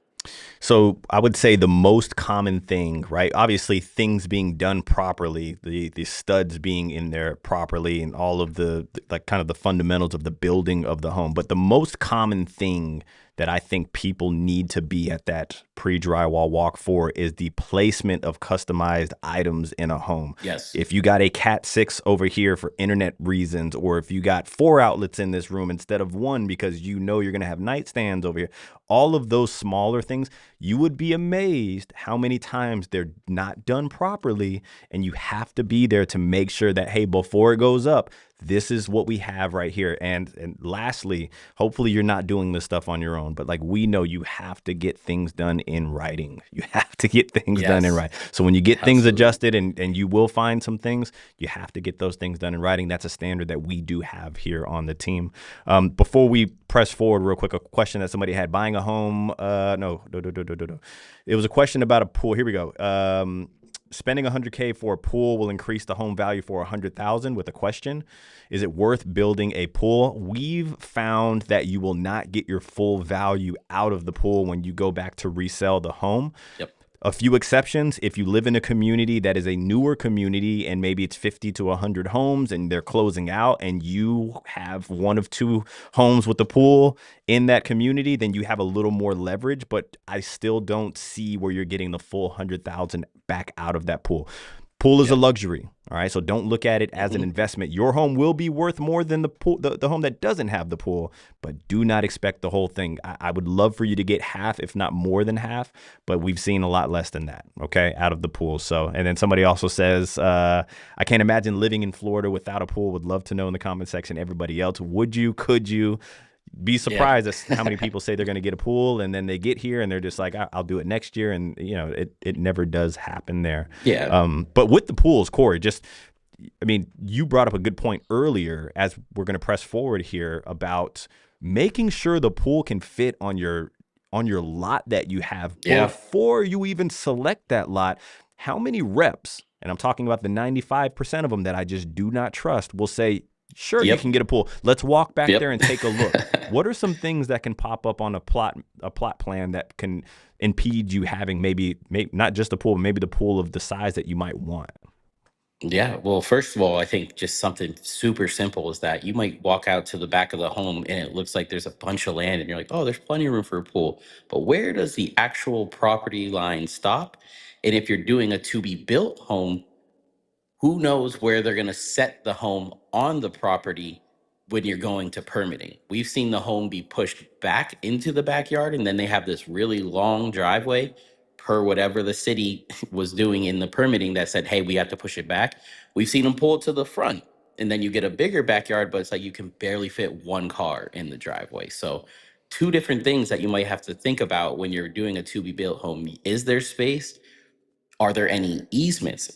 So I would say the most common thing, right? Obviously, things being done properly, the studs being in there properly, and all of the like kind of the fundamentals of the building of the home. But the most common thing that I think people need to be at that pre-drywall walk for is the placement of customized items in a home. Yes. If you got a Cat 6 over here for internet reasons, or if you got 4 outlets in this room instead of 1 because you know you're going to have nightstands over here, all of those smaller things, you would be amazed how many times they're not done properly. And you have to be there to make sure that, hey, before it goes up, this is what we have right here. And lastly, hopefully you're not doing this stuff on your own, but like we know you have to get things done in writing. You have to get things done in Yes. writing. So when you get things Absolutely. adjusted, and you will find some things, you have to get those things done in writing. That's a standard that we do have here on the team. Before we press forward real quick, a question that somebody had: buying a home. No. It was a question about a pool. Here we go. Spending $100K for a pool will increase the home value for $100,000 with a question. Is it worth building a pool? We've found that you will not get your full value out of the pool when you go back to resell the home. Yep. A few exceptions: if you live in a community that is a newer community and maybe it's 50 to 100 homes and they're closing out and you have one of 2 homes with the pool in that community, then you have a little more leverage, but I still don't see where you're getting the full 100,000 back out of that pool. Pool is a Yep. luxury. All right. So don't look at it as an Hmm. investment. Your home will be worth more than the pool, the home that doesn't have the pool, but do not expect the whole thing. I would love for you to get half, if not more than half, but we've seen a lot less than that, okay, out of the pool. So, and then somebody also says, I can't imagine living in Florida without a pool. Would love to know in the comment section, everybody else, would you, could you? Be Yeah. surprised at how many people say they're going to get a pool and then they get here and they're just like, I'll do it next year. And you know, it never does happen there. Yeah. But with the pools, Corey, just, I mean, you brought up a good point earlier as we're going to press forward here about making sure the pool can fit on your lot that you have Yeah. before you even select that lot. How many reps, and I'm talking about the 95% of them that I just do not trust, will say, sure, you Yep. can get a pool. Let's walk back there Yep. and take a look. What are some things that can pop up on a plot plan that can impede you having maybe not just a pool, but maybe the pool of the size that you might want? Yeah, well, first of all, I think just something super simple is that you might walk out to the back of the home and it looks like there's a bunch of land and you're like, oh, there's plenty of room for a pool. But where does the actual property line stop? And if you're doing a to be built home, who knows where they're going to set the home on the property when you're going to permitting. We've seen the home be pushed back into the backyard and then they have this really long driveway per whatever the city was doing in the permitting that said, hey, we have to push it back. We've seen them pull it to the front and then you get a bigger backyard, but it's like you can barely fit one car in the driveway. So two different things that you might have to think about when you're doing a to be built home. Is there space? Are there any easements?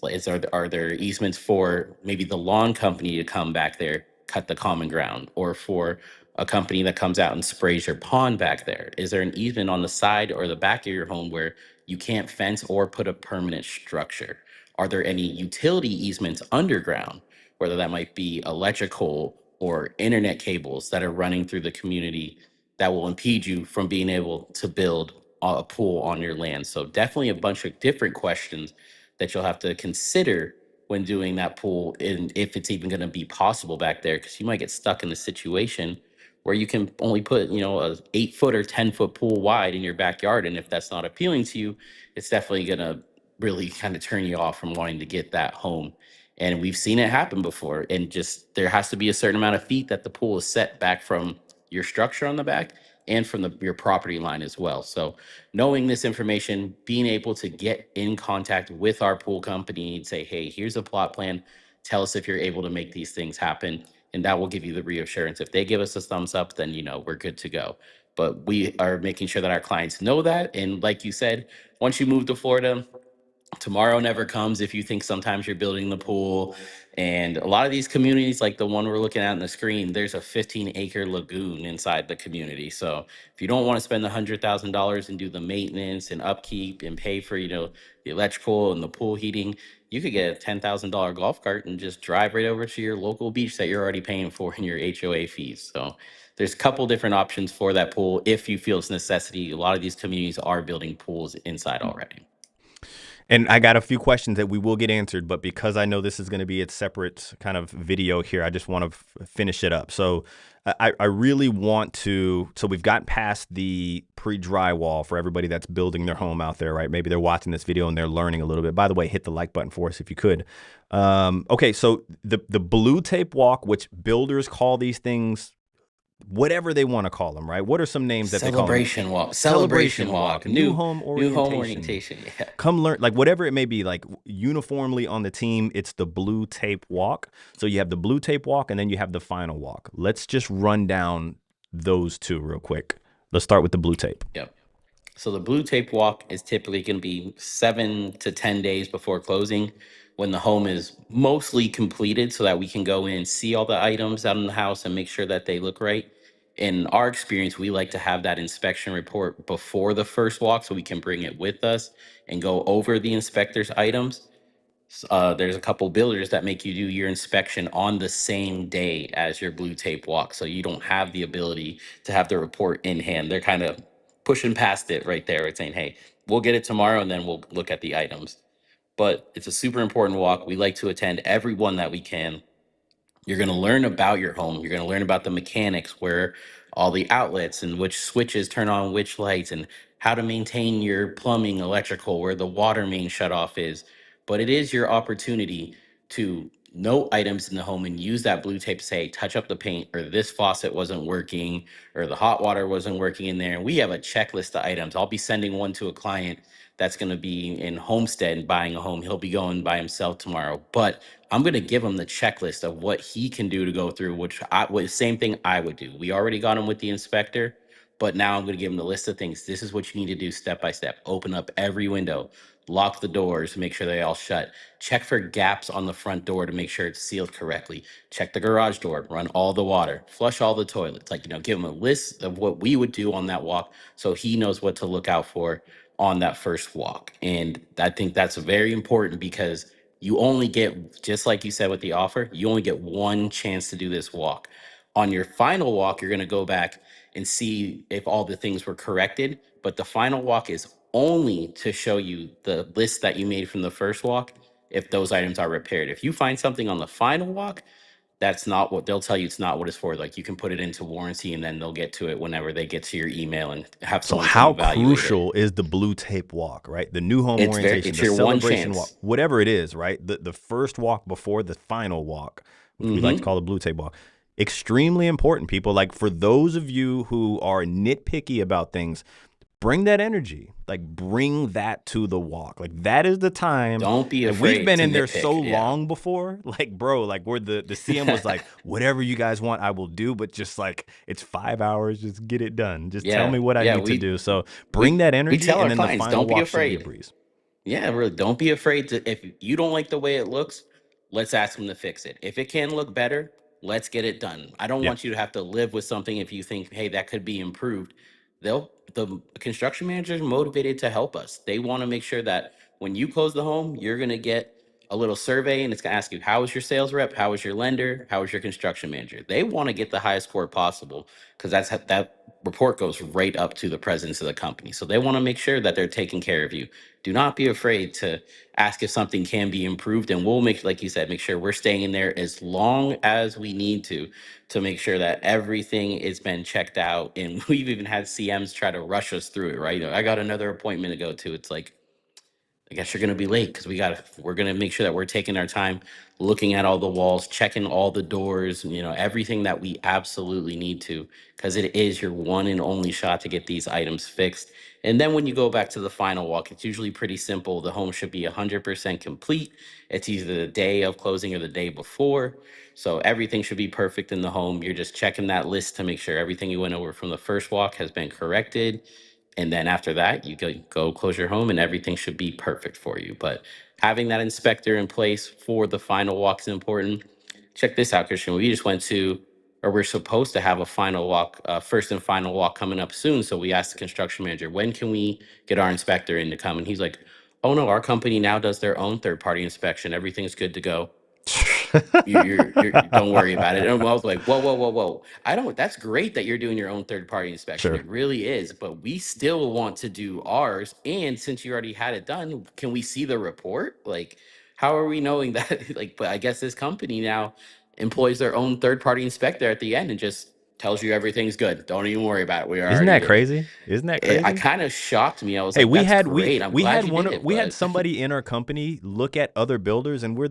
Are there easements for maybe the lawn company to come back there, cut the common ground, or for a company that comes out and sprays your pond back there? Is there an easement on the side or the back of your home where you can't fence or put a permanent structure? Are there any utility easements underground, whether that might be electrical or internet cables that are running through the community that will impede you from being able to build a pool on your land? So definitely a bunch of different questions that you'll have to consider when doing that pool, and if it's even going to be possible back there, because you might get stuck in a situation where you can only put, a 8 foot or 10 foot pool wide in your backyard, and if that's not appealing to you, it's definitely going to really kind of turn you off from wanting to get that home And we've seen it happen before. And just there has to be a certain amount of feet that the pool is set back from your structure on the back and from your property line as well. So knowing this information, being able to get in contact with our pool company and say, hey, here's a plot plan. Tell us if you're able to make these things happen. And that will give you the reassurance. If they give us a thumbs up, then we're good to go. But we are making sure that our clients know that. And like you said, once you move to Florida, tomorrow never comes if you think sometimes you're building the pool. And a lot of these communities, like the one we're looking at on the screen, there's a 15-acre lagoon inside the community. So if you don't want to spend $100,000 and do the maintenance and upkeep and pay for the electrical and the pool heating, you could get a $10,000 golf cart and just drive right over to your local beach that you're already paying for in your HOA fees. So there's a couple different options for that pool if you feel it's necessity. A lot of these communities are building pools inside already. And I got a few questions that we will get answered, but because I know this is going to be its separate kind of video here, I just want to finish it up. So I really want to, so we've gotten past the pre-drywall for everybody that's building their home out there, right? Maybe they're watching this video and they're learning a little bit. By the way, hit the like button for us if you could. Okay, so the blue tape walk, which builders call these things whatever they want to call them, right? What are some names that they call them? Celebration walk, Celebration celebration walk, walk, new home new home orientation. orientation. Yeah. Come learn, like whatever it may be, like uniformly on the team, it's the blue tape walk. So you have the blue tape walk and then you have the final walk. Let's just run down those two real quick. Let's start with the blue tape. Yep. So the blue tape walk is typically going to be 7 to 10 days before closing, when the home is mostly completed, so that we can go in and see all the items out in the house and make sure that they look right. In our experience, we like to have that inspection report before the first walk so we can bring it with us and go over the inspector's items. There's a couple builders that make you do your inspection on the same day as your blue tape walk, so you don't have the ability to have the report in hand. They're kind of pushing past it right there. It's saying, hey, we'll get it tomorrow and then we'll look at the items. But it's a super important walk. We like to attend every one that we can. You're going to learn about your home. You're going to learn about the mechanics, where all the outlets and which switches turn on which lights, and how to maintain your plumbing, electrical, where the water main shutoff is. But it is your opportunity to note items in the home and use that blue tape to say, touch up the paint, or this faucet wasn't working, or the hot water wasn't working in there. And we have a checklist of items. I'll be sending one to a client that's going to be in Homestead and buying a home. He'll be going by himself tomorrow. But I'm going to give him the checklist of what he can do to go through, which same thing I would do. We already got him with the inspector, but now I'm going to give him the list of things. This is what you need to do step by step. Open up every window, lock the doors, make sure they all shut. Check for gaps on the front door to make sure it's sealed correctly. Check the garage door, run all the water, flush all the toilets. Like, give him a list of what we would do on that walk so he knows what to look out for on that first walk. And I think that's very important, because you only get, just like you said with the offer, you only get one chance to do this walk. On your final walk, you're going to go back and see if all the things were corrected. But the final walk is only to show you the list that you made from the first walk, if those items are repaired. If you find something on the final walk, that's not what they'll tell you. It's not what it's for. Like, you can put it into warranty and then they'll get to it whenever they get to your email and have So someone come how evaluate it. crucial is the blue tape walk, right? The new home orientation, It's the your one celebration walk, chance. whatever it is, right? The first walk before the final walk, which we like to Mm-hmm. call the blue tape walk. Extremely important, people. Like, for those of you who are nitpicky about things, bring that energy. Like, bring that to the walk. Like, that is the time. Don't be And we've afraid been to in there so nitpick. Yeah. long before, like, bro, like, where the CM was like, whatever you guys want, I will do. But just like, it's 5 hours, just get it done. Just tell Yeah, me what I yeah, need to do. So bring we that we energy, tell and our then the clients, final don't be walk should be a afraid. breeze. Yeah, really, don't be afraid to. If you don't like the way it looks, let's ask them to fix it. If it can look better, let's get it done. I don't Yeah. want you to have to live with something if you think, hey, that could be improved. The construction managers are motivated to help us. They want to make sure that when you close the home, you're gonna get a little survey, and it's gonna ask you, how is your sales rep, how is your lender, how is your construction manager. They want to get the highest score possible, because that report goes right up to the presidents of the company. So they want to make sure that they're taking care of you. Do not be afraid to ask if something can be improved, and we'll make, like you said, make sure we're staying in there as long as we need to make sure that everything has been checked out. And we've even had CMs try to rush us through it, right? I got another appointment to go to. It's like, I guess you're gonna be late because we're gonna make sure that we're taking our time looking at all the walls, checking all the doors, everything that we absolutely need to, because it is your one and only shot to get these items fixed. And then when you go back to the final walk, it's usually pretty simple. The home should be 100% complete. It's either the day of closing or the day before. So everything should be perfect in the home. You're just checking that list to make sure everything you went over from the first walk has been corrected, and then after that you go close your home and everything should be perfect for you. But having that inspector in place for the final walk is important. Check this out, Christian. We just went to, or we're supposed to have a final walk, first and final walk coming up soon. So we asked the construction manager, when can we get our inspector in to come? And he's like, oh no, our company now does their own third party inspection, everything's good to go. You're don't worry about it. And I was like, whoa, whoa, whoa, whoa. I don't, that's great that you're doing your own third party inspection. Sure. It really is. But we still want to do ours. And since you already had it done, can we see the report? Like, how are we knowing that? Like, but I guess this company now employs their own third party inspector at the end and just tells you everything's good. Don't even worry about it. We Isn't already that did it. crazy? Isn't that I crazy? kind of shocked me. I was Hey, like, we that's had we great. I'm we glad had you did one it. we had But somebody in our company look at other builders, and we're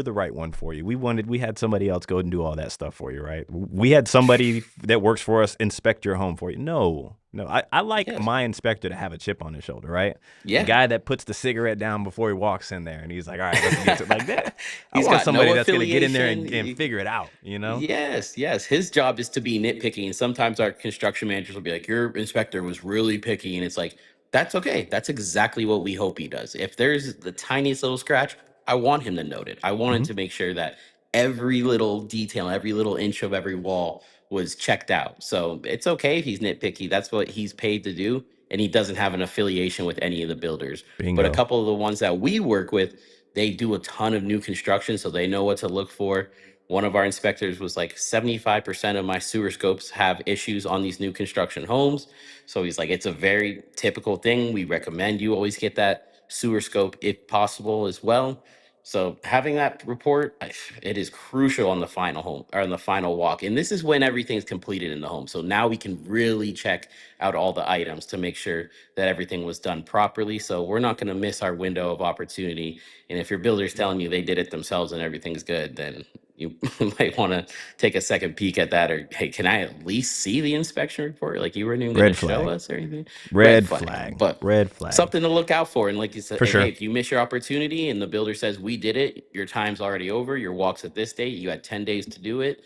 the right one for you. We had somebody else go and do all that stuff for you, right? We had somebody that works for us inspect your home for you. No, no, I like yes, my inspector to have a chip on his shoulder, right? The yeah. guy that puts the cigarette down before he walks in there, and he's like, "All right, let's get to like that." I He's want got somebody no that's gonna get in there affiliation. and figure it out, you know? Yes, yes. His job is to be nitpicky. And sometimes our construction managers will be like, your inspector was really picky. And it's like, that's okay. That's exactly what we hope he does. If there's the tiniest little scratch, I want him to note it. I wanted Hmm. to make sure that every little detail, every little inch of every wall was checked out. So it's okay if he's nitpicky. That's what he's paid to do. And he doesn't have an affiliation with any of the builders. But a Bingo. couple of the ones that we work with, they do a ton of new construction. So they know what to look for. One of our inspectors was like, 75% of my sewer scopes have issues on these new construction homes. So he's like, it's a very typical thing. We recommend you always get that sewer scope if possible as well. So having that report, it is crucial on the final home or on the final walk. And this is when everything's completed in the home. So now we can really check out all the items to make sure that everything was done properly. So we're not going to miss our window of opportunity. And if your builder's telling you they did it themselves and everything's good, then you might want to take a second peek at that. Or hey, can I at least see the inspection report? Like, you weren't even going to Red show flag. us or anything. Red Red flag. flag. But Red flag. something to look out for. And like you said, For hey, sure. if you miss your opportunity and the builder says we did it, your time's already over, your walk's at this date, you had 10 days to do it.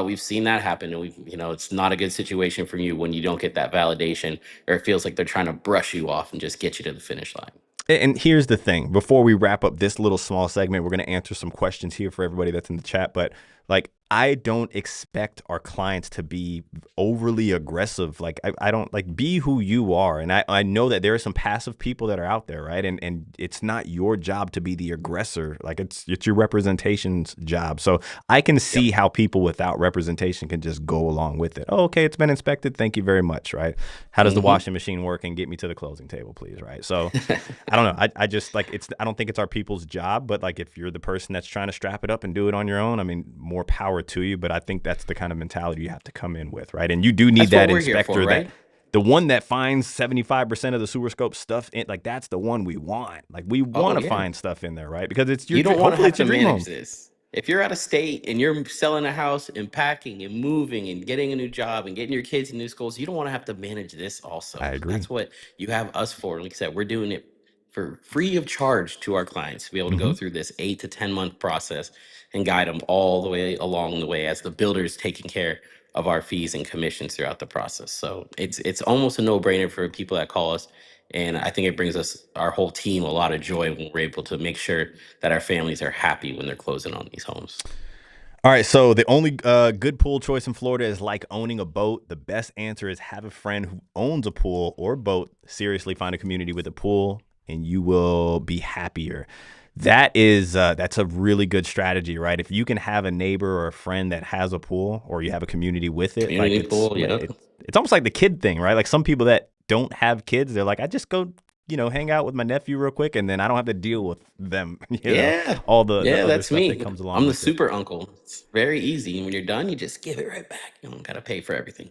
We've seen that happen. And it's not a good situation for you when you don't get that validation, or it feels like they're trying to brush you off and just get you to the finish line. And here's the thing. Before we wrap up this little small segment, we're going to answer some questions here for everybody that's in the chat. But like, I don't expect our clients to be overly aggressive. Like, I don't like, be who you are. And I know that there are some passive people that are out there, right? And it's not your job to be the aggressor. Like, it's your representation's job. So I can see Yep. how people without representation can just go along with it. Oh, okay, it's been inspected. Thank you very much, right? How does the Hmm. washing machine work? And get me to the closing table, please, right? So I don't know. I just like I don't think it's our people's job, but like if you're the person that's trying to strap it up and do it on your own, I mean, more power to you. But I think that's the kind of mentality you have to come in with, right? And you do need That's what that we're here for, inspector, that right? the one that finds 75% of the sewer scope stuff in, like that's the one we want. Like we Oh, want to yeah. find stuff in there, right? Because it's your You don't want to hopefully have it's your to dream manage home. this. If you're out of state and you're selling a house and packing and moving and getting a new job and getting your kids in new schools, you don't want to have to manage this I also. agree. That's what you have us for. Like I said, we're doing it for free of charge to our clients to be able to go Hmm. through this 8 to 10 month process and guide them all the way along the way as the builders taking care of our fees and commissions throughout the process. So it's almost a no-brainer for people that call us. And I think it brings us, our whole team, a lot of joy when we're able to make sure that our families are happy when they're closing on these homes. All right, so the only good pool choice in Florida is like owning a boat. The best answer is have a friend who owns a pool or boat. Seriously, find a community with a pool, and you will be happier. That's a really good strategy, right? If you can have a neighbor or a friend that has a pool, or you have a community with it, like Community pool, yeah. it's almost like the kid thing, right? Like some people that don't have kids, they're like, I just go, hang out with my nephew real quick, and then I don't have to deal with them, Yeah. all the Yeah, other that's stuff that me. comes along I'm the with it. super uncle. It's very easy. And when you're done, you just give it right back. You don't got to pay for everything.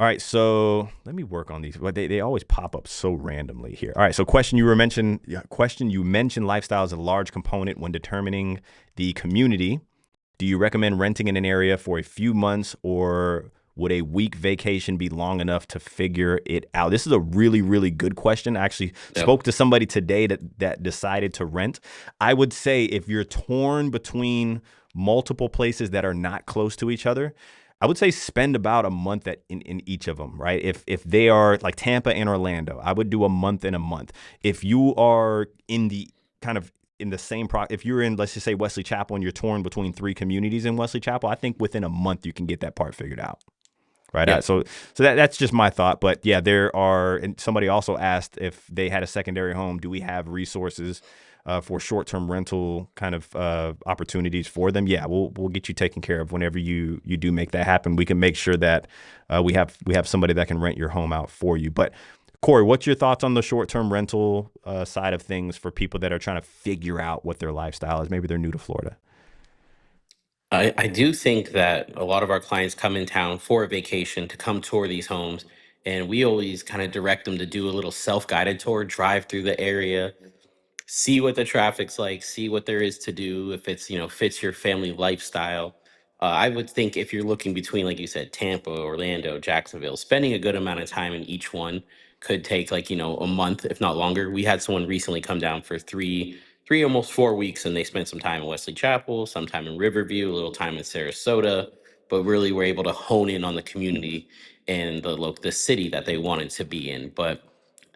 All right, so let me work on these. But they always pop up so randomly here. All right, so question you mentioned lifestyle is a large component when determining the community. Do you recommend renting in an area for a few months, or would a week vacation be long enough to figure it out? This is a really, really good question. I actually Yep. spoke to somebody today that decided to rent. I would say if you're torn between multiple places that are not close to each other, I would say spend about a month in each of them, right? If they are like Tampa and Orlando, I would do a month and a month. If you are in the kind of in the same if you're in, let's just say, Wesley Chapel, and you're torn between three communities in Wesley Chapel, I think within a month you can get that part figured out. Right. Yeah. So that's just my thought. But yeah, there are, and somebody also asked if they had a secondary home, do we have resources for short-term rental kind of opportunities for them? Yeah, we'll get you taken care of whenever you do make that happen. We can make sure that we have somebody that can rent your home out for you. But Corey, what's your thoughts on the short-term rental side of things for people that are trying to figure out what their lifestyle is? Maybe they're new to Florida. I do think that a lot of our clients come in town for a vacation to come tour these homes, and we always kind of direct them to do a little self-guided tour, drive through the area, see what the traffic's like, see what there is to do, if it's, fits your family lifestyle. I would think if you're looking between, like you said, Tampa, Orlando, Jacksonville, spending a good amount of time in each one could take like, a month, if not longer. We had someone recently come down for three, almost 4 weeks, and they spent some time in Wesley Chapel, some time in Riverview, a little time in Sarasota, but really were able to hone in on the community and the city that they wanted to be in. But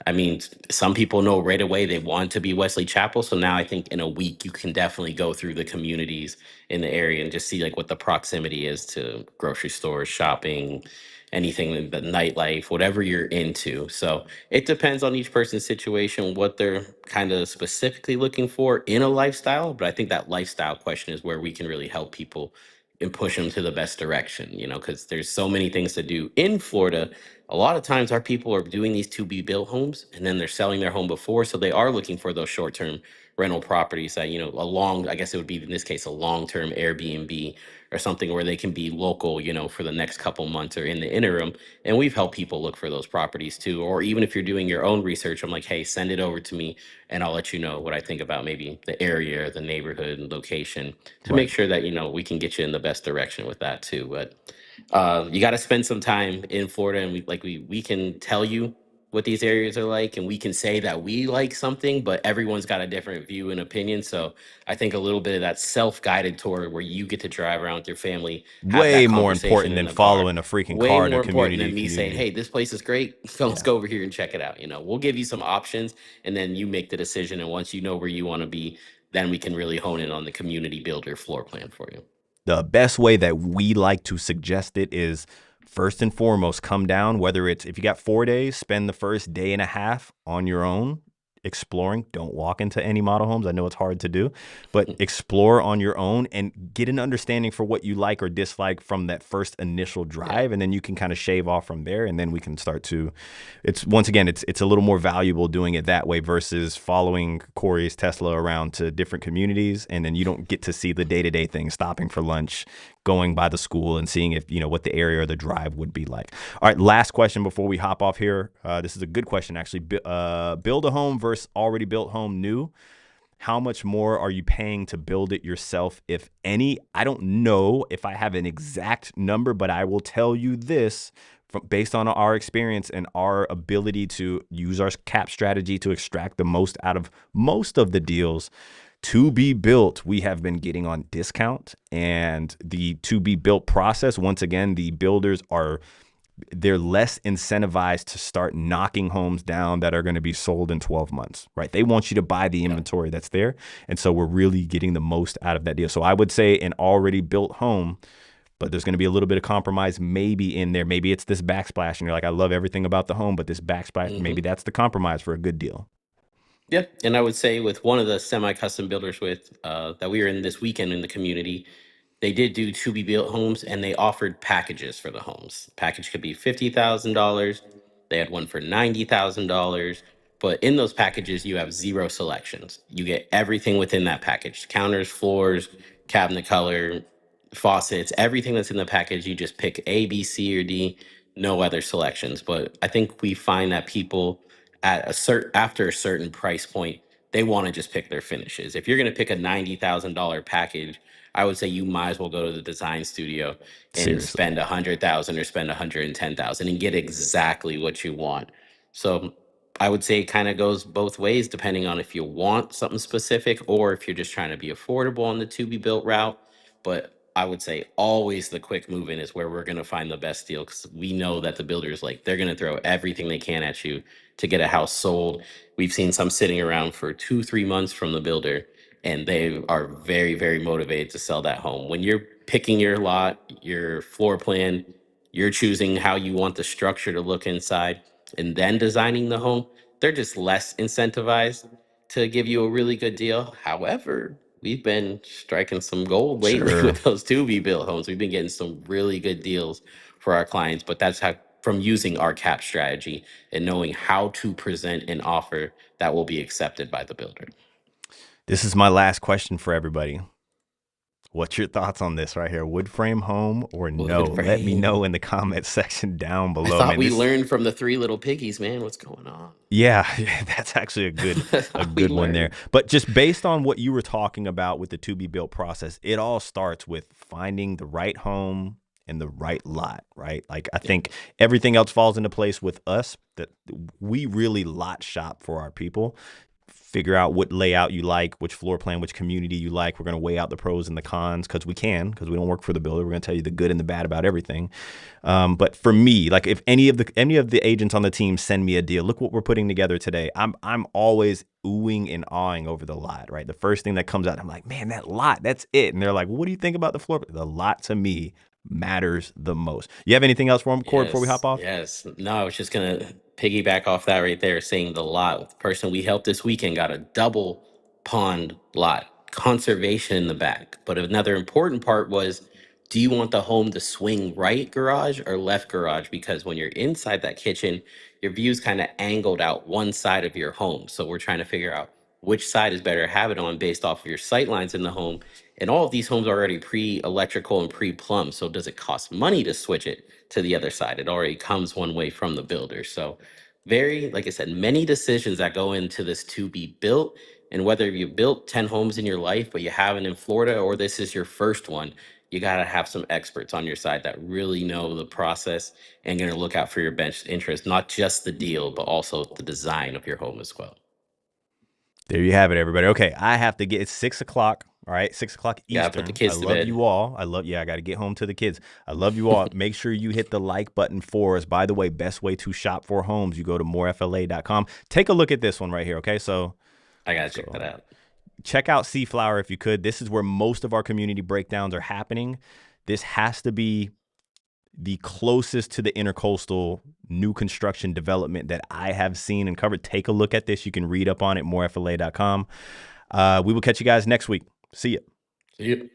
I mean, some people know right away they want to be Wesley Chapel. So now I think in a week you can definitely go through the communities in the area and just see like what the proximity is to grocery stores, shopping, anything, the nightlife, whatever you're into. So it depends on each person's situation, what they're kind of specifically looking for in a lifestyle. But I think that lifestyle question is where we can really help people and push them to the best direction, because there's so many things to do in Florida. A lot of times our people are doing these to be built homes and then they're selling their home before, so they are looking for those short-term rental properties that, I guess it would be in this case a long-term Airbnb or something where they can be local, for the next couple months or in the interim. And we've helped people look for those properties too. Or even if you're doing your own research, I'm like, hey, send it over to me and I'll let you know what I think about maybe the area, the neighborhood and location, to make Right. sure that we can get you in the best direction with that too. But you got to spend some time in Florida, and we can tell you what these areas are like, and we can say that we like something, but everyone's got a different view and opinion. So I think a little bit of that self-guided tour where you get to drive around with your family, have that Way more conversation important in than the car, following a freaking way car to more important than community to me saying, community. "Hey, this place is great. So let's Yeah. go over here and check it out." We'll give you some options, and then you make the decision. And once you know where you want to be, then we can really hone in on the community builder floor plan for you. The best way that we like to suggest it is, first and foremost, come down, whether it's, if you got 4 days, spend the first day and a half on your own exploring. Don't walk into any model homes. I know it's hard to do, but explore on your own and get an understanding for what you like or dislike from that first initial Yeah. drive. And then you can kind of shave off from there. And then we can start to, it's once again, it's a little more valuable doing it that way versus following Corey's Tesla around to different communities. And then you don't get to see the day-to-day things, stopping for lunch, going by the school and seeing if, what the area or the drive would be like. All right, last question before we hop off here. This is a good question, actually. Build a home versus already built home new. How much more are you paying to build it yourself, if any? I don't know if I have an exact number, but I will tell you this based on our experience and our ability to use our cap strategy to extract the most out of most of the deals. To be built, we have been getting on discount, and the to be built process, once again, the builders they're less incentivized to start knocking homes down that are going to be sold in 12 months, right? They want you to buy the Yeah. inventory that's there. And so we're really getting the most out of that deal. So I would say an already built home, but there's going to be a little bit of compromise maybe in there. Maybe it's this backsplash and you're like, I love everything about the home, but this backsplash, maybe Hmm. that's the compromise for a good deal. Yeah, and I would say with one of the semi-custom builders with that we were in this weekend in the community, they did do to be built homes and they offered packages for the homes. Package could be $50,000. They had one for $90,000. But in those packages, you have zero selections. You get everything within that package: counters, floors, cabinet color, faucets, everything that's in the package. You just pick A, B, C, or D. no other selections. But I think we find that people at a certain after a certain price point, they want to just pick their finishes. If you're going to pick a $90,000 package, I would say you might as well go to the design studio and Seriously. spend 100,000 or spend 110,000 and get exactly what you want. So I would say it kind of goes both ways depending on if you want something specific or if you're just trying to be affordable on the to be built route. But I would say always the quick move in is where we're going to find the best deal because we know that the builders, like, they're going to throw everything they can at you to get a house sold. We've seen some sitting around for 2, 3 months from the builder, and they are very, very motivated to sell that home. When you're picking your lot, your floor plan, you're choosing how you want the structure to look inside, and then designing the home, they're just less incentivized to give you a really good deal. However, we've been striking some gold lately Sure. with those to be built homes. We've been getting some really good deals for our clients, but that's how from using our cap strategy and knowing how to present an offer that will be accepted by the builder. This is my last question for everybody. What's your thoughts on this right here? Wood frame home or no? Wood Let me know frame. in the comment section down I below, thought man. we This, learned from the three little piggies, man. What's going on? yeah, that's actually I a thought we good one there. learned. But just based on what you were talking about with the to be built process, it all starts with finding the right home and the right lot, right? Like I Yep. think everything else falls into place with us that we really lot shop for our people. Figure out what layout you like, which floor plan, which community you like. We're going to weigh out the pros and the cons because because we don't work for the builder. We're going to tell you the good and the bad about everything. But for me, like if any of the agents on the team send me a deal, look what we're putting together today. I'm always oohing and awing over the lot, right? The first thing that comes out, I'm like, man, that lot, that's it. And they're like, well, what do you think about the floor? The lot to me matters the most. You have anything else for him, Corey, before we hop Yes, off? yes. No, I was just gonna piggyback off that right there, saying the lot. The person we helped this weekend got a double pond lot, conservation in the back. But another important part was, do you want the home to swing right garage or left garage? Because when you're inside that kitchen, your view's kind of angled out one side of your home. So we're trying to figure out which side is better to have it on based off of your sight lines in the home. And all of these homes are already pre-electrical and pre-plumbed. So does it cost money to switch it to the other side? It already comes one way from the builder. So very, like I said, many decisions that go into this to be built. And whether you built 10 homes in your life, but you haven't in Florida, or this is your first one, you got to have some experts on your side that really know the process and going to look out for your best interest, not just the deal, but also the design of your home as well. There you have it, everybody. Okay, I have to get it's 6 o'clock. All right, 6 o'clock Got to put the Eastern. I kids to love bed. you all. Yeah, I got to get home to the kids. I love you all. Make sure you hit the like button for us. By the way, best way to shop for homes, you go to morefla.com. Take a look at this one right here. Okay, so I got let's to check that go. out. Check out Seaflower if you could. This is where most of our community breakdowns are happening. This has to be the closest to the intercoastal new construction development that I have seen and covered. Take a look at this. You can read up on it, morefla.com. We will catch you guys next week. See ya. See you.